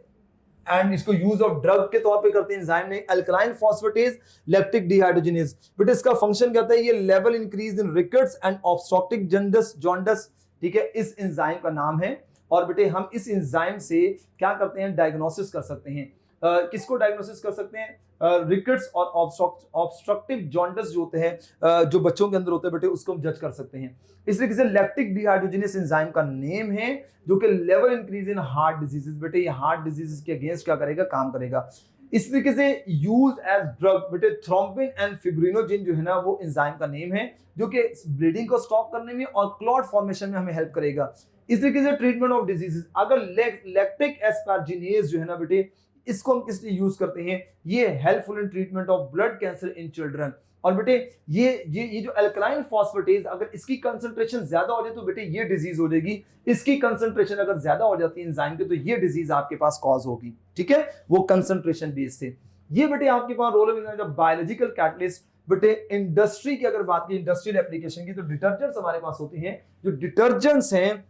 and इसको यूज ऑफ ड्रग के तौर पे करते हैं एंजाइम ने। अल्कलाइन फॉस्फेटेज लैक्टिक डिहाइड्रोजिनेज, बेटे इसका फंक्शन क्या होता है, ये level increase in rickets and obstructive jaundice. ठीक है, इस एंजाइम का नाम है। और बेटे हम इस एंजाइम से क्या करते हैं, डायग्नोसिस कर सकते हैं। किसको डायग्नोसिस कर सकते हैं, रिकेट्स और ऑब्स्ट्रक्टिव जॉन्डिस जो होते हैं जो बच्चों के अंदर होते हैं बेटे, उसको हम जज कर सकते हैं। इस तरीके से लैक्टिक डिहाइड्रोजिनेस एंजाइम का नेम है, जो कि level increase in heart diseases, बेटे ये हार्ट डिजीजेस के अगेंस्ट क्या करेगा, काम करेगा। इस तरीके से यूज एज ड्रग बेटे थ्रोम्बिन एंड फिब्रिनोजिन जो है ना वो एंजाइम का नेम है, जो कि ब्लीडिंग को स्टॉप करने में और क्लॉट फॉर्मेशन में हमें हेल्प करेगा। इस तरीके से ट्रीटमेंट ऑफ डिजीजेस, अगर लैक्टिक एस्पार्जिनेज जो है ना बेटे, इसको हम किस लिए यूज करते हैं, ये helpful in treatment of blood cancer in children. और बेटे ये जो अल्कलाइन फॉस्फेटेज, अगर इसकी कंसंट्रेशन ज्यादा हो जाए तो बेटे ये डिजीज हो जाएगी। इसकी कंसंट्रेशन अगर ज्यादा हो जाती है एंजाइम की तो ये डिजीज आपके पास कॉज होगी। ठीक है, वो कंसंट्रेशन बेस से। ये बेटे आपके पास रोल ऑफ बायोलॉजिकल कैटलिस्ट। बेटे इंडस्ट्री की अगर बात की, इंडस्ट्रियल एप्लीकेशन की, तो डिटर्जेंट्स हमारे पास होते हैं। जो डिटर्जेंट्स हैं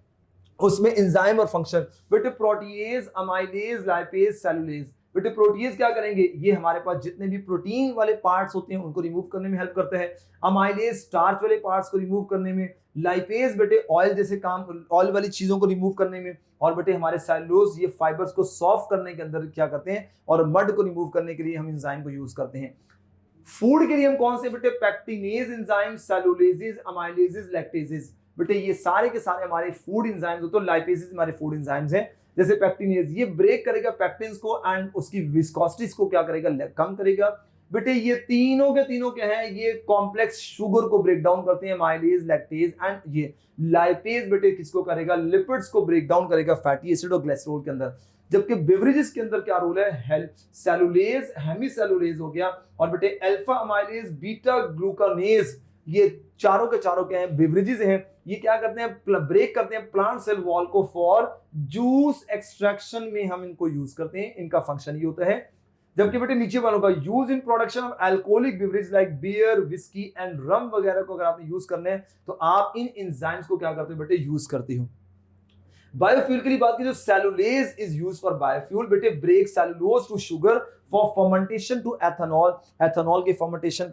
उसमें एंजाइम और फंक्शन, बेटे प्रोटीएज, अमाइलेज, लाइपेज, सेलुलेज। बेटे प्रोटीएज क्या करेंगे, ये हमारे पास जितने भी प्रोटीन वाले पार्ट्स होते हैं उनको रिमूव करने में हेल्प करता है। अमाइलेज स्टार्च वाले पार्ट्स को रिमूव करने में, लाइपेज बेटे ऑयल जैसे काम, ऑयल वाली चीजों को रिमूव करने में, और बेटे हमारे सेलुलोज ये फाइबर्स को सॉफ्ट करने के अंदर क्या करते हैं, और मड को रिमूव करने के लिए हम एंजाइम को यूज करते हैं। फूड के लिए हम कौन से बेटे, पैक्टिनेज एंजाइम, सेलुलेजेस, अमाइलेजेस, लैक्टेजेस। बेटे ये सारे के सारे हमारे फूड एंजाइम्स होते हैं। लाइपेजेस हमारे फूड एंजाइम्स हैं। जैसे पैक्टिनेज, ये ब्रेक करेगा पैक्टिन्स को एंड उसकी विस्कोसिटी को क्या करेगा, कम करेगा। बेटे ये तीनों के तीनों क्या है, ये कॉम्प्लेक्स शुगर को ब्रेक डाउन करते हैं, माइलेज, लैक्टेज एंड ये लाइपेज बेटे किसको करेगा, लिपिड्स को ब्रेक डाउन करेगा, फैटी एसिड और ग्लिसरॉल के अंदर। जबकि बेवरेजेस के अंदर क्या रोल है, सेलुलेज, हेमीसेलुलेज हो गया, और बेटे अल्फा अमाइलेज, बीटा ग्लूकानेज, ये चारों के चारों क्या है, बेवरेजेस हैं। ये क्या करते हैं, ब्रेक करते हैं प्लांट सेल वॉल को फॉर जूस एक्सट्रैक्शन में हम इनको यूज करते हैं। इनका फंक्शन ये होता है। जबकि बेटे नीचे वालों का use in production of alcoholic beverage like beer, whisky and rum वगैरह को अगर आपने यूज करना है तो आप इन एंजाइम्स को क्या करते हो बेटे, यूज करते हो। बायोफ्यूल के लिए बात की, जो cellulase is use for biofuel, बेटे break cellulose to sugar for fermentation to ethanol. Ethanol की फर्मेंटेशन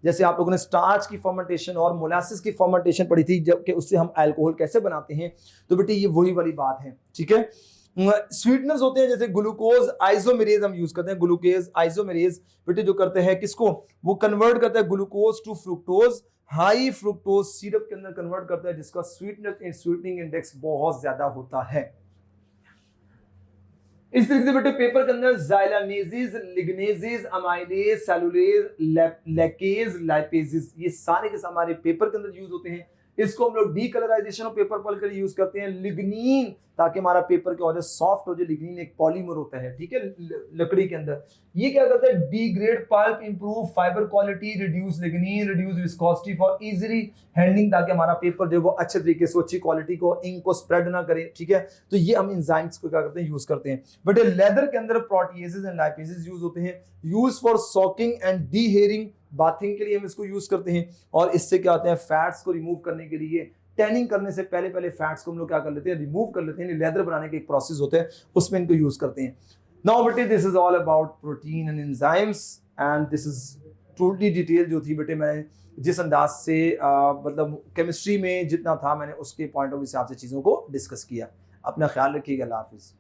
जैसे आप लोगों ने स्टार्च की फर्मेंटेशन और मोलासिस की फर्मेंटेशन पढ़ी थी, जबकि उससे हम अल्कोहल कैसे बनाते हैं, तो बेटे ये वही वाली बात है। ठीक है, स्वीटनर्स होते हैं जैसे ग्लूकोज आइसोमेरेज हम यूज करते हैं, ग्लूकोज आइसोमेरेज बेटे जो करते हैं किसको, वो कन्वर्ट करता है glucose to fructose, high fructose syrup के अंदर कन्वर्ट करता है, जिसका स्वीटनिंग इंडेक्स बहुत ज्यादा होता है। इस तरीके से बेटे पेपर के अंदर जाइलानेजेस, लिग्नेजेस, अमाइलेज, सेलुलेज, लैकेज, लाइपेजेस, ये सारे के सारे हमारे पेपर के अंदर यूज होते हैं। इसको हम लोग डीकलराइजेशन ऑफ पेपर पल के लिए यूज करते हैं। लिग्नीन, ताकि हमारा पेपर क्या हो जाए, सॉफ्ट हो जाए। लिग्नीन एक पॉलीमर होता है, ठीक है, लकड़ी के अंदर। ये क्या करता है, degrade pulp, improve fibre quality, reduce lignin, reduce viscosity for easily handling, ताकि हमारा पेपर जो है वो अच्छे तरीके से अच्छी क्वालिटी को, इंक को स्प्रेड ना करे, ठीक है। तो ये हम एंजाइम्स को क्या करते हैं, यूज करते हैं। बट लेदर के अंदर प्रोटीएजेस एंड लाइपेजेस यूज होते हैं, use for soaking and dehairing, bathing के लिए हम इसको यूज करते हैं। और इससे क्या होता है, फैट्स को रिमूव करने के लिए, टैनिंग करने से पहले फैट्स को हम लोग क्या कर लेते हैं, रिमूव कर लेते हैं। लेदर बनाने का एक प्रोसेस होता है, उसमें इनको यूज करते हैं। नाउ बेटे this is all about protein and enzymes, and this is totally detail जो थी बेटे, मैंने जिस अंदाज से मतलब केमिस्ट्री में जितना था मैंने उसके पॉइंट ऑफ व्यू से आपसे चीजों को डिस्कस किया। अपना ख्याल रखिएगा, अल्लाह हाफिज।